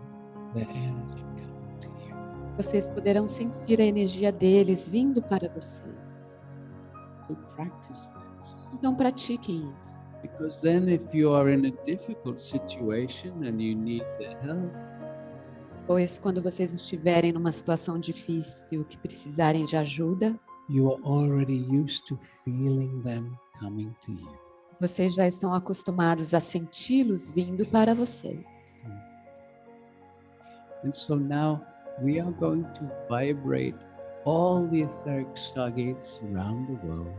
the energy coming to you. Vocês poderão sentir a energia deles vindo para vocês. So practice this. Então pratiquem isso. Because then if you are in a difficult situation and you need the help, Pois quando vocês estiverem numa situação difícil que precisarem de ajuda, you are already used to feeling them coming to you. vocês já estão acostumados a senti-los vindo para vocês. And so now we are going to vibrate all the etheric stargates around the world,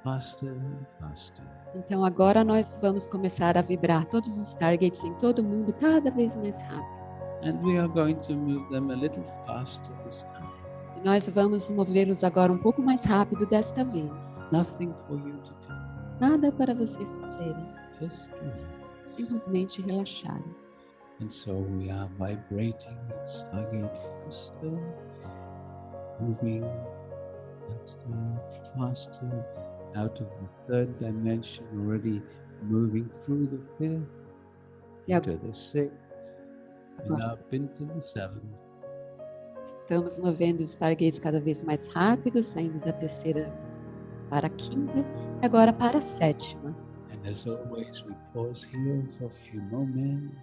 faster and faster. Então agora nós vamos começar a vibrar todos os targets em todo o mundo cada vez mais rápido. And we are going to move them a little faster this time. E nós vamos movê-los agora um pouco mais rápido desta vez. Nothing for you to do, Nada para vocês fazerem, just relax. simplesmente relaxarem. And so we are vibrating the stargate faster, moving faster, faster, out of the third dimension, already moving through the fifth, Yep. into the sixth, and up into the seventh. Estamos movendo os targets cada vez mais rápido, saindo da terceira para a quinta e agora para a sétima. And as always, we pause here for a few moments.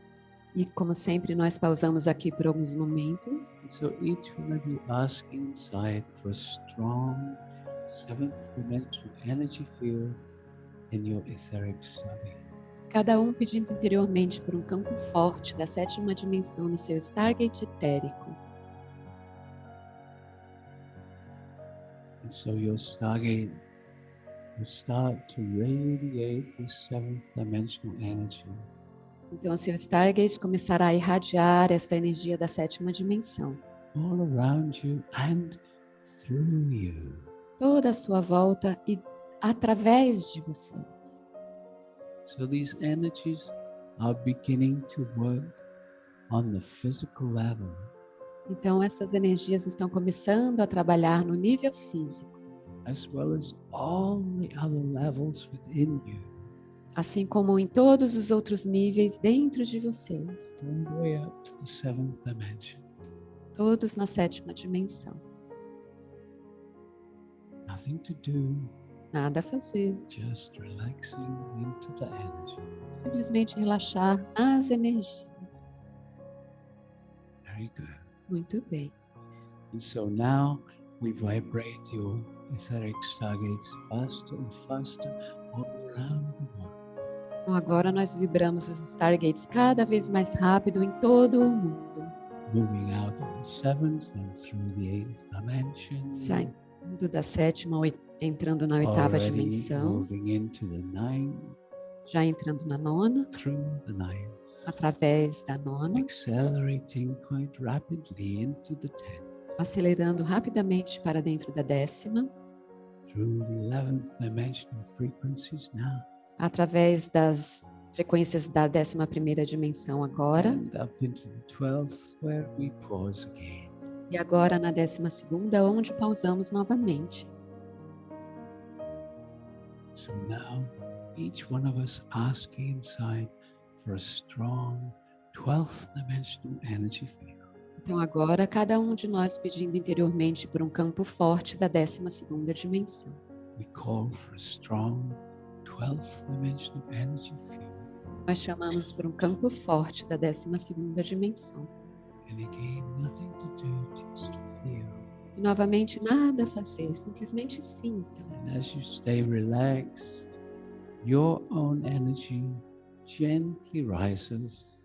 E como sempre, nós pausamos aqui por alguns momentos. So each one of you asking inside for a strong seventh dimensional energy field in your etheric stargate. Cada um pedindo interiormente por um campo forte da sétima dimensão no seu Stargate etérico. And so your stargate will start to radiate this seventh dimensional energy Então, o seu Stargate começará a irradiar esta energia da sétima dimensão. all around you and through you. Toda a sua volta e através de vocês. So these energies are beginning to work on the physical level. Então, essas energias estão começando a trabalhar no nível físico, as well as all the other levels within you, assim como em todos os outros níveis dentro de vocês, all the way up to the seventh dimension. todos na sétima dimensão. Nothing to do, Nada a fazer, just relaxing into the energy. simplesmente relaxar as energias. Very good. Muito bem. And so now we vibrate your etheric stargates faster and faster all around the world. Então, agora nós vibramos os Stargates cada vez mais rápido em todo o mundo, Moving out of the seventh and through the eighth dimension. saindo da sétima, entrando na oitava Already dimensão, moving into the ninth, já entrando na nona, through the ninth. através da nona, Accelerating quite rapidly into the 10th. acelerando rapidamente para dentro da 10ª, through the 11th dimensional frequencies now, através das frequências da 11ª dimensão agora, and up into the 12th, where we pause again. e agora na 12ª, onde pausamos novamente. So now, each one of us asking inside for a strong 12th dimensional energy field. Então agora, cada um de nós pedindo interiormente por um campo forte da 12ª dimensão. We call for a strong 12th dimensional energy field. Nós chamamos por um campo forte da 12ª dimensão. And again, nothing to do, just feel. E novamente, nada a fazer, simplesmente sinta. And as you stay relaxed, your own energy gently rises.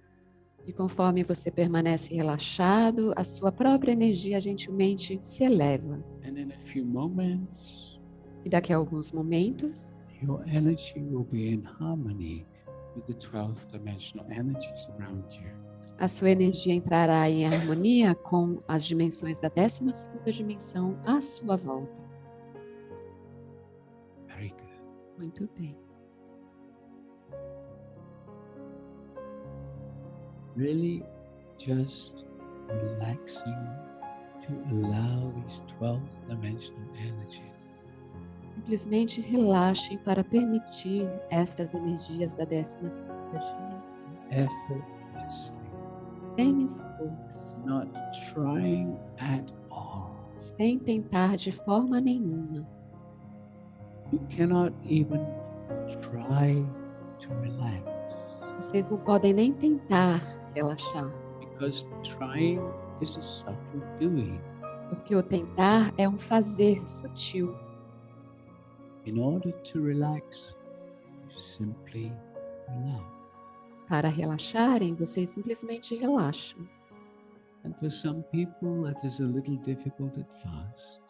E conforme você permanece relaxado, a sua própria energia gentilmente se eleva. And in a few moments, E daqui a alguns momentos, your energy will be in harmony with the 12th dimensional energies around you. a sua energia entrará em harmonia com as dimensões da 12ª dimensão à sua volta. Very good. Muito bem. Really just relaxing to allow these 12th dimensional energies Simplesmente relaxem para permitir estas energias da 12ª dimensão. effortlessly, Sem esforço, not trying at all. sem tentar de forma nenhuma. You cannot even try to relax Vocês não podem nem tentar relaxar, because trying is a subtle doing. porque o tentar é um fazer sutil. In order to relax, you simply relax. Para relaxarem, vocês simplesmente relaxam. And for some people, that is a little difficult at first.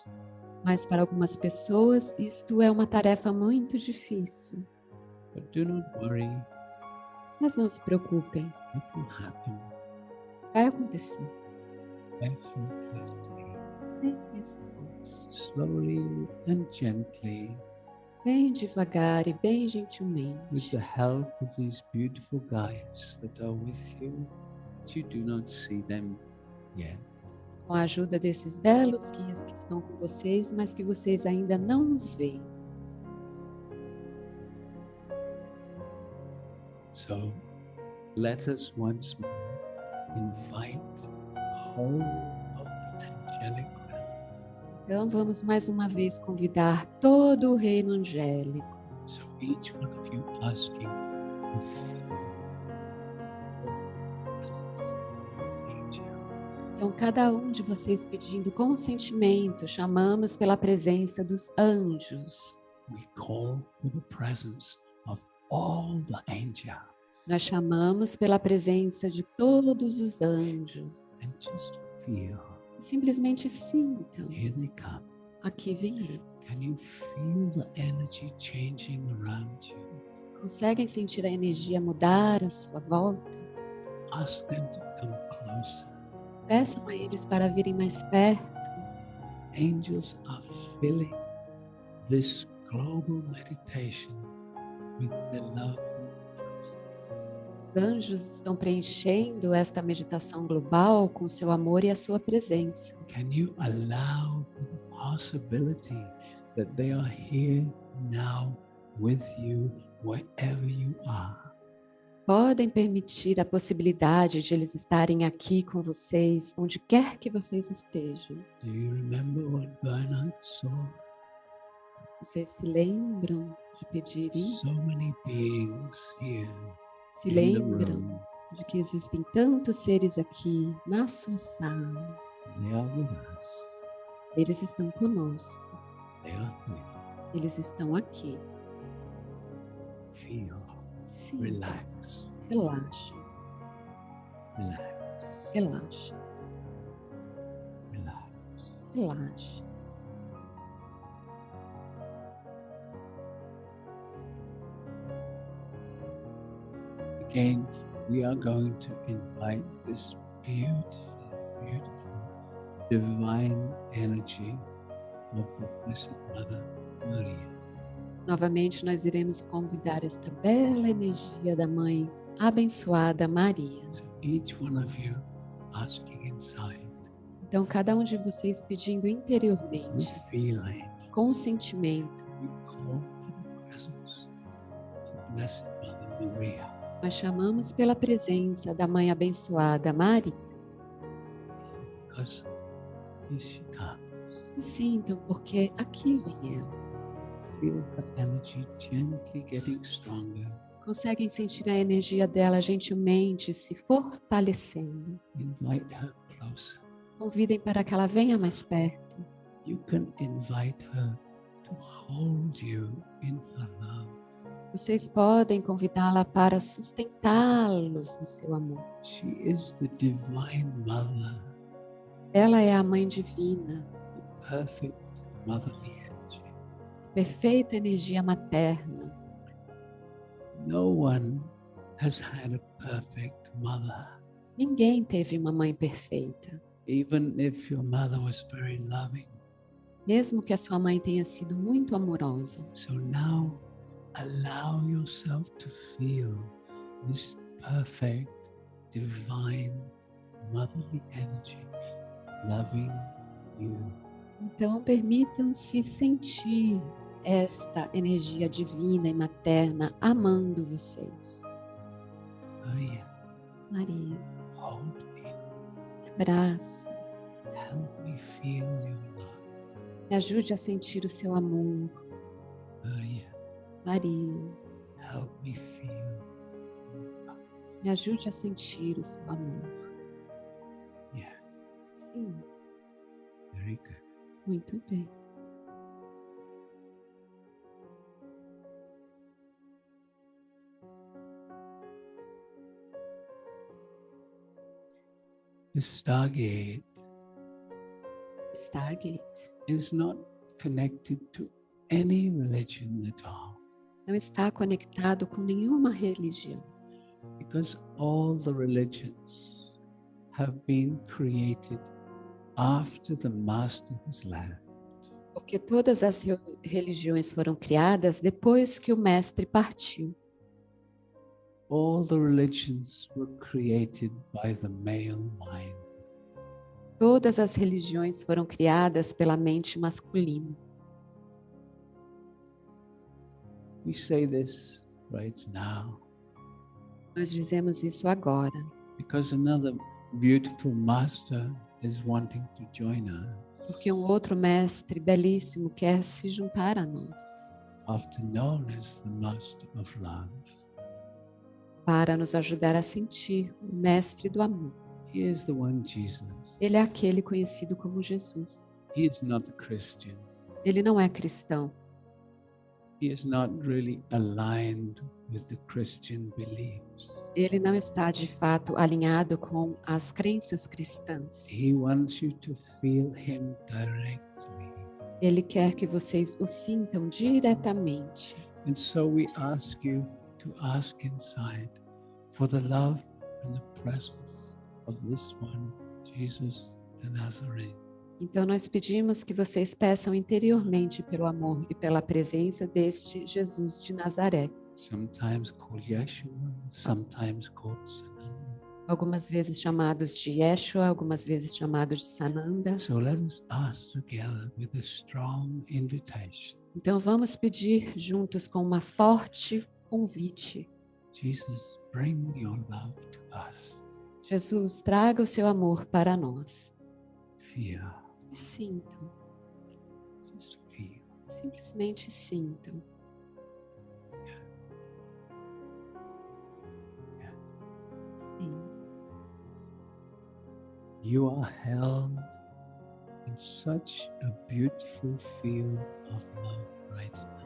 Mas para algumas pessoas, isto é uma tarefa muito difícil. But do not worry, Mas não se preocupem, it will happen vai acontecer. effortlessly, Sem esforço, slowly and gently, bem devagar e bem with gentilmente. the help of these beautiful guides that are with you, but you do not see them yet. Com a ajuda desses belos guias que estão com vocês, mas que vocês ainda não os veem. So let us once more invite the whole of the angelic realm. Então vamos mais uma vez convidar todo o reino angélico. So each one of you asking to feel the presence of angels. Então cada um de vocês pedindo com sentimento, chamamos pela presença dos anjos. We call for the presence of all the angels. Nós chamamos pela presença de todos os anjos. And just feel, Simplesmente sintam. here they come. Aqui vem eles. Can you feel the energy changing around you? Conseguem sentir a energia mudar à sua volta? Ask them to come closer. Peçam a eles para virem mais perto. Angels are filling this global meditation with their love and presence. Os anjos estão preenchendo esta meditação global com seu amor e a sua presença. Can you allow for the possibility that they are here now with you wherever you are? Podem permitir a possibilidade de eles estarem aqui com vocês, onde quer que vocês estejam. Do you remember what Bernard saw? Vocês se lembram de pedirem? So many beings here Se in the lembram room. de que existem tantos seres aqui na sua sala? They are with us. Eles estão conosco. They are here. Eles estão aqui. Feel. Sim. Relax. Relaxa, Relax. relaxa, Relax. relaxa. Again, we are going to invite this beautiful, beautiful divine energy of the Blessed Mother Maria. Novamente, nós iremos convidar esta bela energia da Mãe abençoada Maria. So each one of you asking inside, Então, cada um de vocês pedindo with interiormente, feeling, com sentimento, we call for the presence of the Blessed Mother Maria. nós chamamos pela presença da Mãe abençoada Maria. Because here she comes. E sintam, porque aqui vem ela. Feel her energy gently getting stronger. Conseguem sentir a energia dela gentilmente se fortalecendo. Invite her closer. Convidem para que ela venha mais perto. You can invite her to hold you in her love. Vocês podem convidá-la para sustentá-los no seu amor. She is the divine mother, Ela é a Mãe Divina, the perfect motherly energy. perfeita energia materna. No one has had a perfect mother. Ninguém teve uma mãe perfeita. Even if your mother was very loving. Mesmo que a sua mãe tenha sido muito amorosa. So now allow yourself to feel this perfect, divine, motherly energy loving you. Então, permitam-se sentir esta energia divina e materna amando vocês. Maria, Maria, hold me. abraça, Help me feel your love. me ajude a sentir o seu amor. Maria, Maria, help me feel your love. me ajude a sentir o seu amor. Yeah, Sim, very good. muito bem. The Stargate Stargate is not connected to any religion at all, não está conectado com nenhuma religião, because all the religions have been created after the Master has left. porque todas as religiões foram criadas depois que o mestre partiu. All the religions were created by the male mind. Todas as religiões foram criadas pela mente masculina. We say this right now Nós dizemos isso agora, because another beautiful master is wanting to join us, porque um outro mestre belíssimo quer se juntar a nós, often known as the Master of Love. para nos ajudar a sentir o mestre do amor. He is the one Jesus. Ele é aquele conhecido como Jesus. He is not a Christian. Ele não é cristão. He is not really aligned with the Christian beliefs. Ele não está de fato alinhado com as crenças cristãs. He wants you to feel him directly. Ele quer que vocês o sintam diretamente. And so we ask you to ask inside for the love and the presence of this one, Jesus the Nazarene. Então nós pedimos que vocês peçam interiormente pelo amor e pela presença deste Jesus de Nazaré. Sometimes called Yeshua, sometimes called Sananda. Algumas vezes chamados de Yeshua, algumas vezes chamados de Sananda. So let us ask together with a strong invitation. Então vamos pedir juntos com uma forte convite. Jesus, bring your love to us. Jesus, traga o seu amor para nós. Feel, Sintam, just feel. simplesmente sintam. Sim. You are held in such a beautiful field of love right now.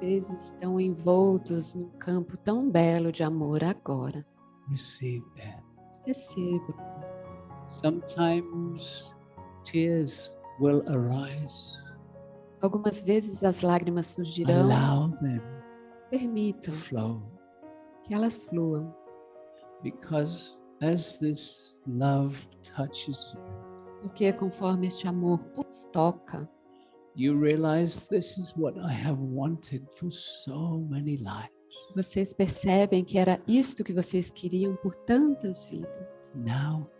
Vocês estão envoltos num campo tão belo de amor agora. Receive that. Receba. Sometimes tears will arise. Algumas vezes as lágrimas surgirão. Allow them to Permitam flow, que elas fluam. because as this love touches you, Porque conforme este amor os toca, you realize this is what I have wanted for so many lives. vocês percebem que era isto que vocês queriam por tantas vidas. Now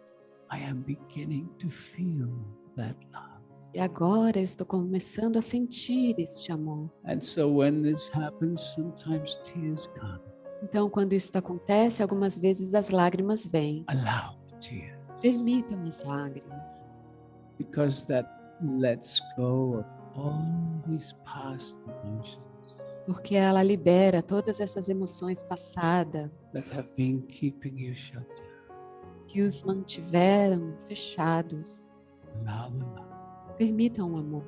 I am beginning to feel that love. E agora eu estou começando a sentir este amor. And so when this happens, sometimes tears come. Então, quando isso acontece, algumas vezes as lágrimas vêm. Allow the tears. Permitam as lágrimas. Because that lets go of all these past emotions Porque ela libera todas essas emoções passadas that have been keeping you shut down. que os mantiveram fechados. Allow the love. Permitam o amor.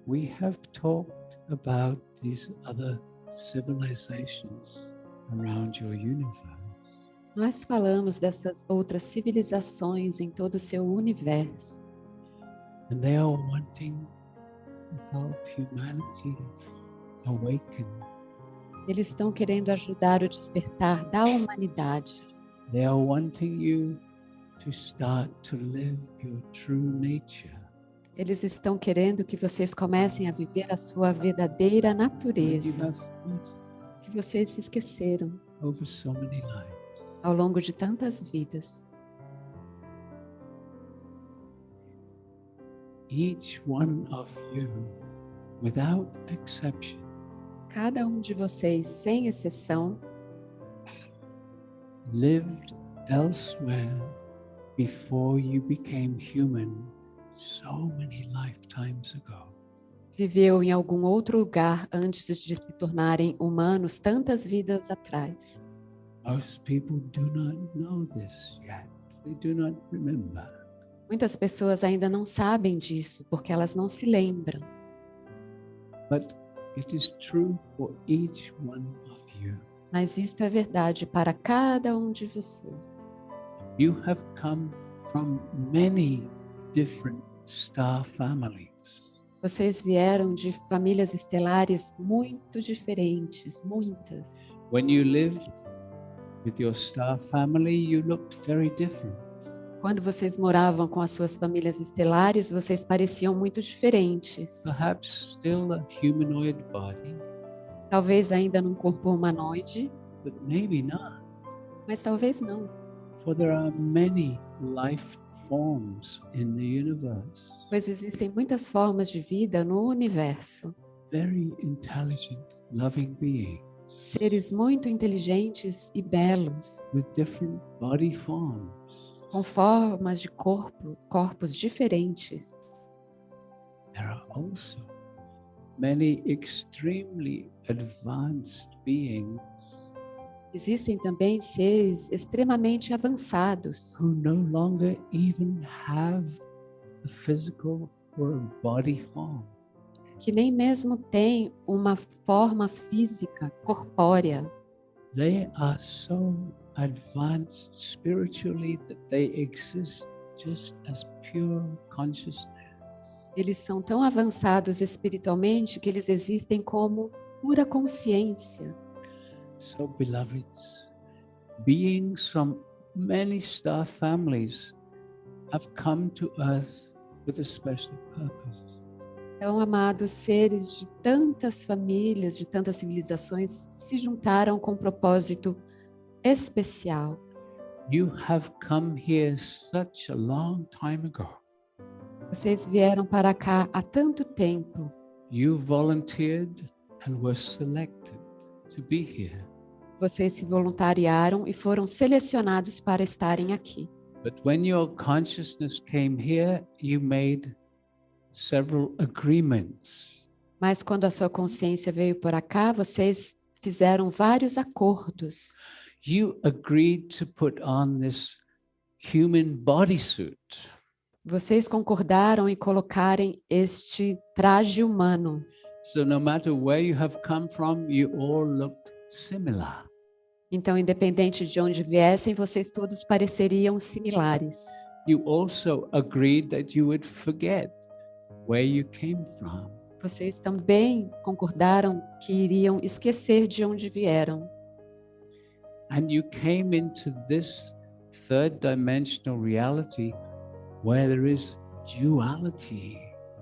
We have talked about these other civilizations around your universe. Nós falamos dessas outras civilizações em todo o seu universo. And they are wanting to help humanity awaken. Eles estão querendo ajudar o despertar da humanidade. They are wanting you to start to live your true nature. Eles estão querendo que vocês comecem a viver a sua verdadeira That you natureza, have forgotten que vocês se esqueceram over so many lives. ao longo de tantas vidas. Each one of you, without exception, Cada um de vocês, sem exceção, lived elsewhere before you became human so many lifetimes ago. viveu em algum outro lugar antes de se tornarem humanos tantas vidas atrás. Most people do not know this yet. They do not remember. Muitas pessoas ainda não sabem disso, porque elas não se lembram. But it is true for each one of you. Mas isto é verdade para cada um de vocês. You have come from many different star families. Vocês vieram de famílias estelares muito diferentes, muitas. When you lived with your star family, you looked very different. Quando vocês moravam com as suas famílias estelares, vocês pareciam muito diferentes. Perhaps still a humanoid body, Talvez ainda num corpo humanoide, but maybe not. mas talvez não. For there are many life forms in the universe. Pois existem muitas formas de vida no universo. Very intelligent, loving beings Seres muito inteligentes e belos, with different body forms. com formas de corpos diferentes. There are also many extremely advanced beings Existem também seres extremamente avançados, who no longer even have a physical or a body form. que nem mesmo têm uma forma física, corpórea. They are so advanced spiritually that they exist just as pure consciousness. Eles são tão avançados espiritualmente que eles existem como pura consciência. So, beloveds, beings from many star families have come to earth with a special purpose. Então, amados, seres de tantas famílias, de tantas civilizações, se juntaram com um propósito especial. You have come here such a long time ago. Vocês vieram para cá há tanto tempo. You volunteered and were selected to be here. Vocês se voluntariaram e foram selecionados para estarem aqui. But when your consciousness came here, you made several agreements. Mas quando a sua consciência veio por cá, vocês fizeram vários acordos. You agreed to put on this human bodysuit. Vocês concordaram em colocarem este traje humano. So no matter where you have come from, you all looked similar. Então, independente de onde viessem, vocês todos pareceriam similares. you also agreed that you would forget where you came from. Vocês também concordaram que iriam esquecer de onde vieram. And you came into this third dimensional reality where there is duality.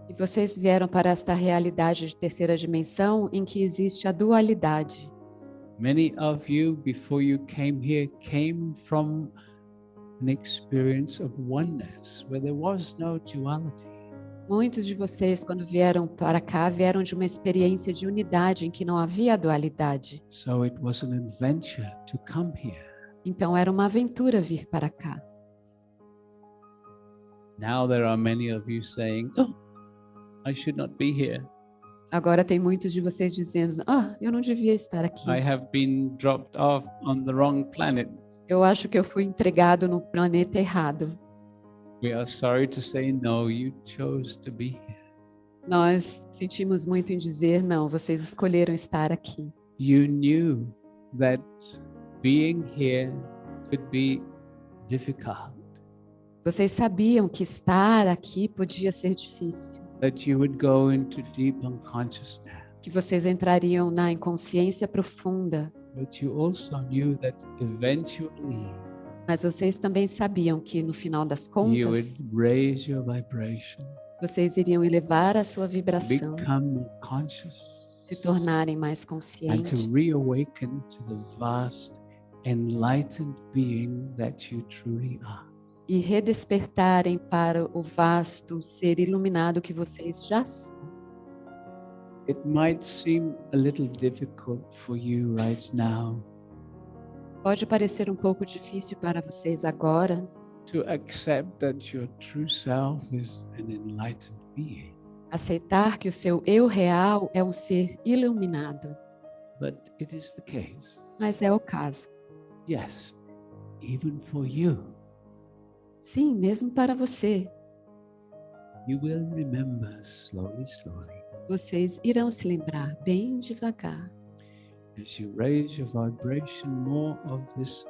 E vocês vieram para esta realidade de terceira dimensão em que existe a dualidade. Many of you, before you came here, came from an experience of oneness where there was no duality. Muitos de vocês, quando vieram para cá, vieram de uma experiência de unidade em que não havia dualidade. So it was an adventure to come here. Então era uma aventura vir para cá. Now there are many of you saying, "Oh, I should not be here. Agora tem muitos de vocês dizendo: eu não devia estar aqui. I have been dropped off on the wrong planet." Eu acho que eu fui entregado no planeta errado. We are sorry to say, no, you chose to be here. Nós sentimos muito em dizer: não, vocês escolheram estar aqui. You knew that being here could be difficult, Vocês sabiam que estar aqui podia ser difícil, that you would go into deep unconsciousness. que vocês entrariam na inconsciência profunda, But you also knew that eventually mas vocês também sabiam que no final das you contas, would raise your vibration, vocês iriam elevar a sua vibração, become conscious, se tornarem mais and conscientes to reawaken to the vast, enlightened being that you truly are. e redespertarem para o vasto ser iluminado que vocês já são. It might seem a little difficult for you right now Pode parecer um pouco difícil para vocês agora to accept that your true self is an enlightened being, aceitar que o seu eu real é um ser iluminado, but it is the case. mas é o caso. Yes, even for you, Sim, mesmo para você, you will remember slowly, vocês irão se lembrar bem devagar. as you raise your vibration, more of this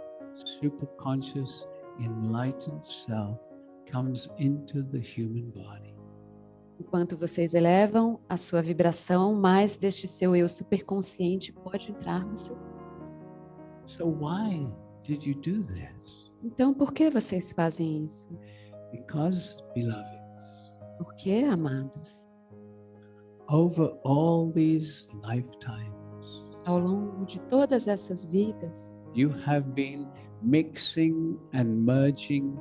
superconscious, enlightened self comes into the human body. Enquanto vocês elevam a sua vibração, mais deste seu eu superconsciente pode entrar no seu corpo. So why did you do this? Então, por que vocês fazem isso? Because, beloveds, Porque, amados, over all these lifetimes, ao longo de todas essas vidas, you have been mixing and merging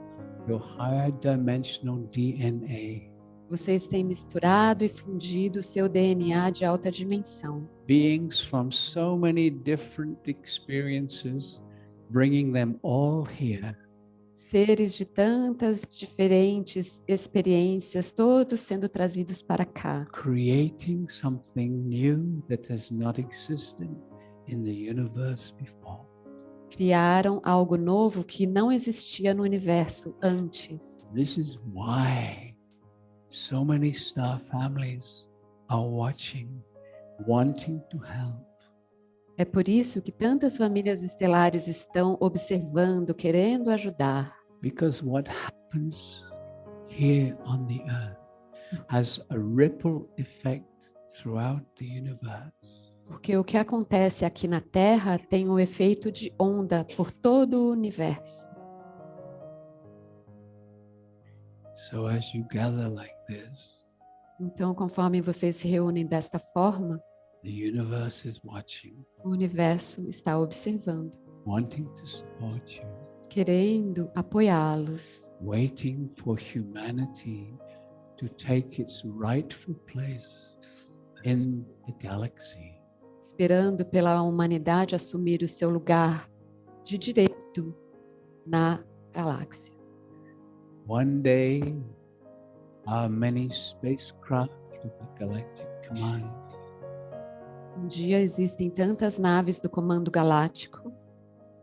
your higher dimensional DNA, vocês têm misturado e fundido o seu DNA de alta dimensão. beings from so many different experiences, bringing them all here, Seres de tantas diferentes experiências, todos sendo trazidos para cá, creating something new that has not existed in the universe before. criaram algo novo que não existia no universo antes. This is why so many star families are watching, wanting to help. É por isso que tantas famílias estelares estão observando, querendo ajudar. Because what happens here on the earth has a ripple effect throughout the universe. Porque o que acontece aqui na Terra tem um efeito de onda por todo o universo. So as you gather like this, Então, conforme vocês se reúnem desta forma, the universe is watching, o universo está observando, wanting to support you, querendo apoiá-los, waiting for humanity to take its rightful place in the galaxy. esperando pela humanidade assumir o seu lugar de direito na galáxia. One day, our many spacecraft of the Galactic Command Um dia existem tantas naves do Comando Galáctico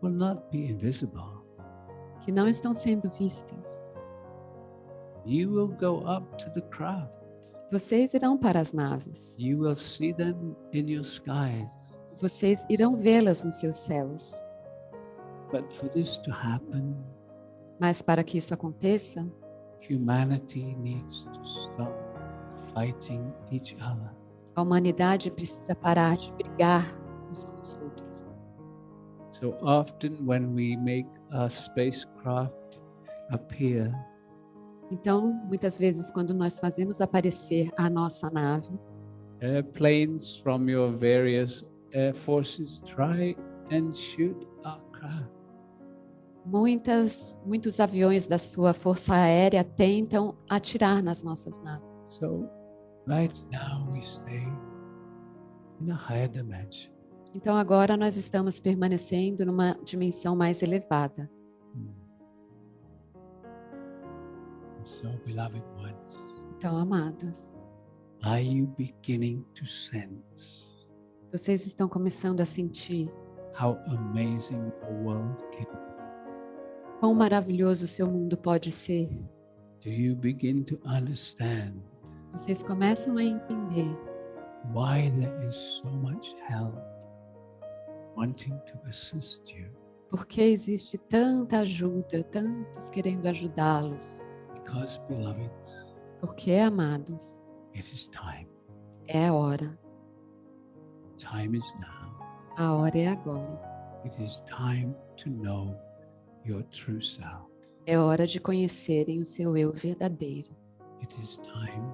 will not be invisible. que não estão sendo vistas. You will go up to the craft. Vocês irão para as naves. You will see them in your skies. Vocês irão vê-las nos seus céus. But for this to happen, Mas para que isso aconteça, humanity needs to stop fighting each other. a humanidade precisa parar de brigar uns com os outros. So often when we make our spacecraft appear, Então, muitas vezes, quando nós fazemos aparecer a nossa nave, airplanes from your various air forces try and shoot our craft. muitos aviões da sua força aérea tentam atirar nas nossas naves. So right now we stay in a higher dimension. Então, agora nós estamos permanecendo numa dimensão mais elevada. So, beloved ones, Então, amados, are you beginning to sense vocês estão começando a sentir how amazing a world can be? quão maravilhoso o seu mundo pode ser? Do you begin to understand Vocês começam a entender why there is so much help wanting to assist you? por que existe tanta ajuda, tantos querendo ajudá-los? Because, beloveds, Porque, amados, it is time. é a hora. Time is now. A hora é agora. It is time to know your true self. É hora de conhecerem o seu eu verdadeiro. It is time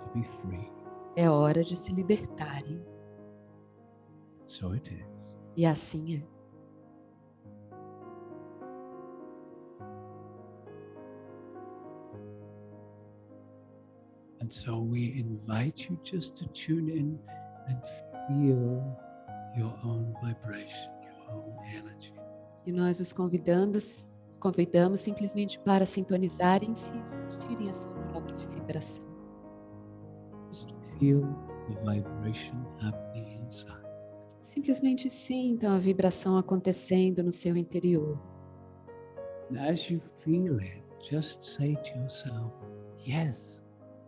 to be free. É hora de se libertarem. So it is. E assim é. And so we invite you just to tune in and feel your own vibration, your own energy. E nós os convidamos simplesmente para sintonizarem-se e sentirem a sua própria vibração. Just feel the vibration happening inside. Simplesmente sintam a vibração acontecendo no seu interior. And as you feel it, just say to yourself, yes,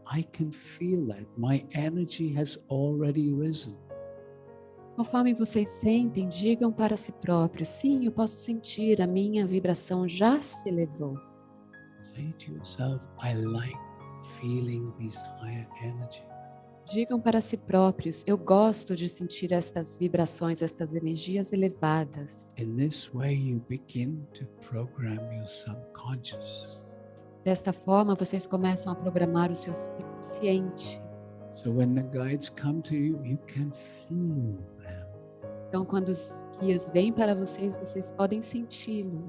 I can feel that. My energy has already risen. Conforme vocês sentem, digam para si próprios: sim, eu posso sentir, a minha vibração já se elevou. Say to yourself, I like feeling these higher energies. Digam para si próprios: eu gosto de sentir estas vibrações, estas energias elevadas. In this way, you begin to program your subconscious. Desta forma, vocês começam a programar o seu subconsciente. So when the guides come to you, you can feel them. Então, quando os guias vêm para vocês, vocês podem senti-lo.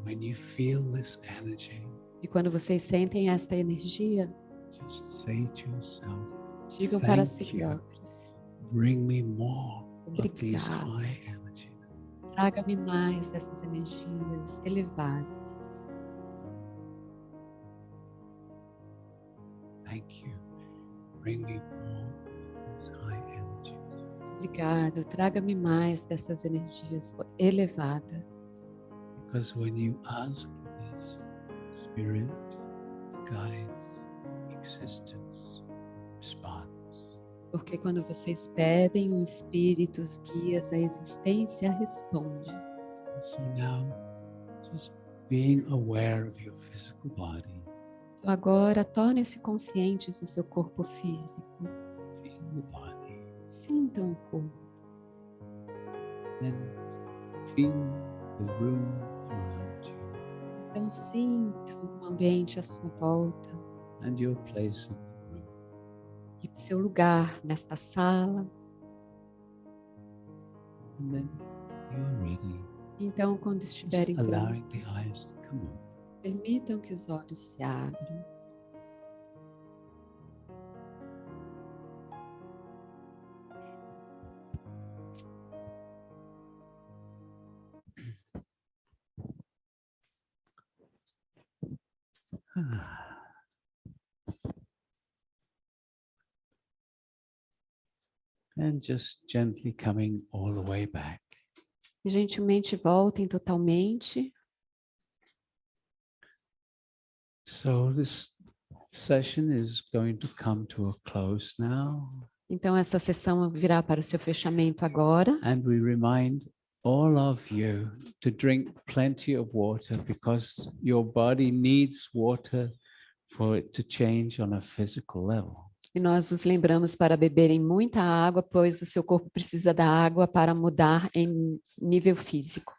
When you feel this energy, E quando vocês sentem esta energia, just say to yourself, digam para thank si you. próprios: Bring me more of these obrigado. high energies. Traga-me mais dessas energias elevadas. Thank you. Bring me more of these high energies. Obrigada, traga-me mais dessas energias elevadas. Because when you ask for this, spirit, guides, existence, responds. Porque quando vocês pedem, o Espírito, os guias, a existência responde. So now, just being aware of your physical body, Então agora, tornem-se conscientes do seu corpo físico. feel the body, Sintam o corpo. then feel the room around you Então sintam o ambiente à sua volta and your place in the room. e o seu lugar nesta sala. And then you're ready. Então, quando Just estiverem allowing the prontos, eyes to come open. permitam que os olhos se abram. And just gently coming all the way back. E gentilmente voltem totalmente. So this session is going to come to a close now. Então, essa sessão virá para o seu fechamento agora. And we remind all of you to drink plenty of water, because your body needs water for it to change on a physical level. E nós nos lembramos para beberem muita água, pois o seu corpo precisa da água para mudar em nível físico.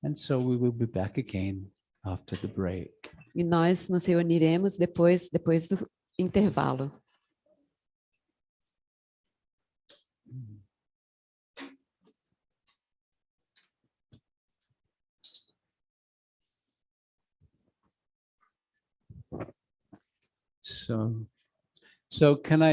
And so we will be back again after the break. E nós nos reuniremos depois do intervalo. So can I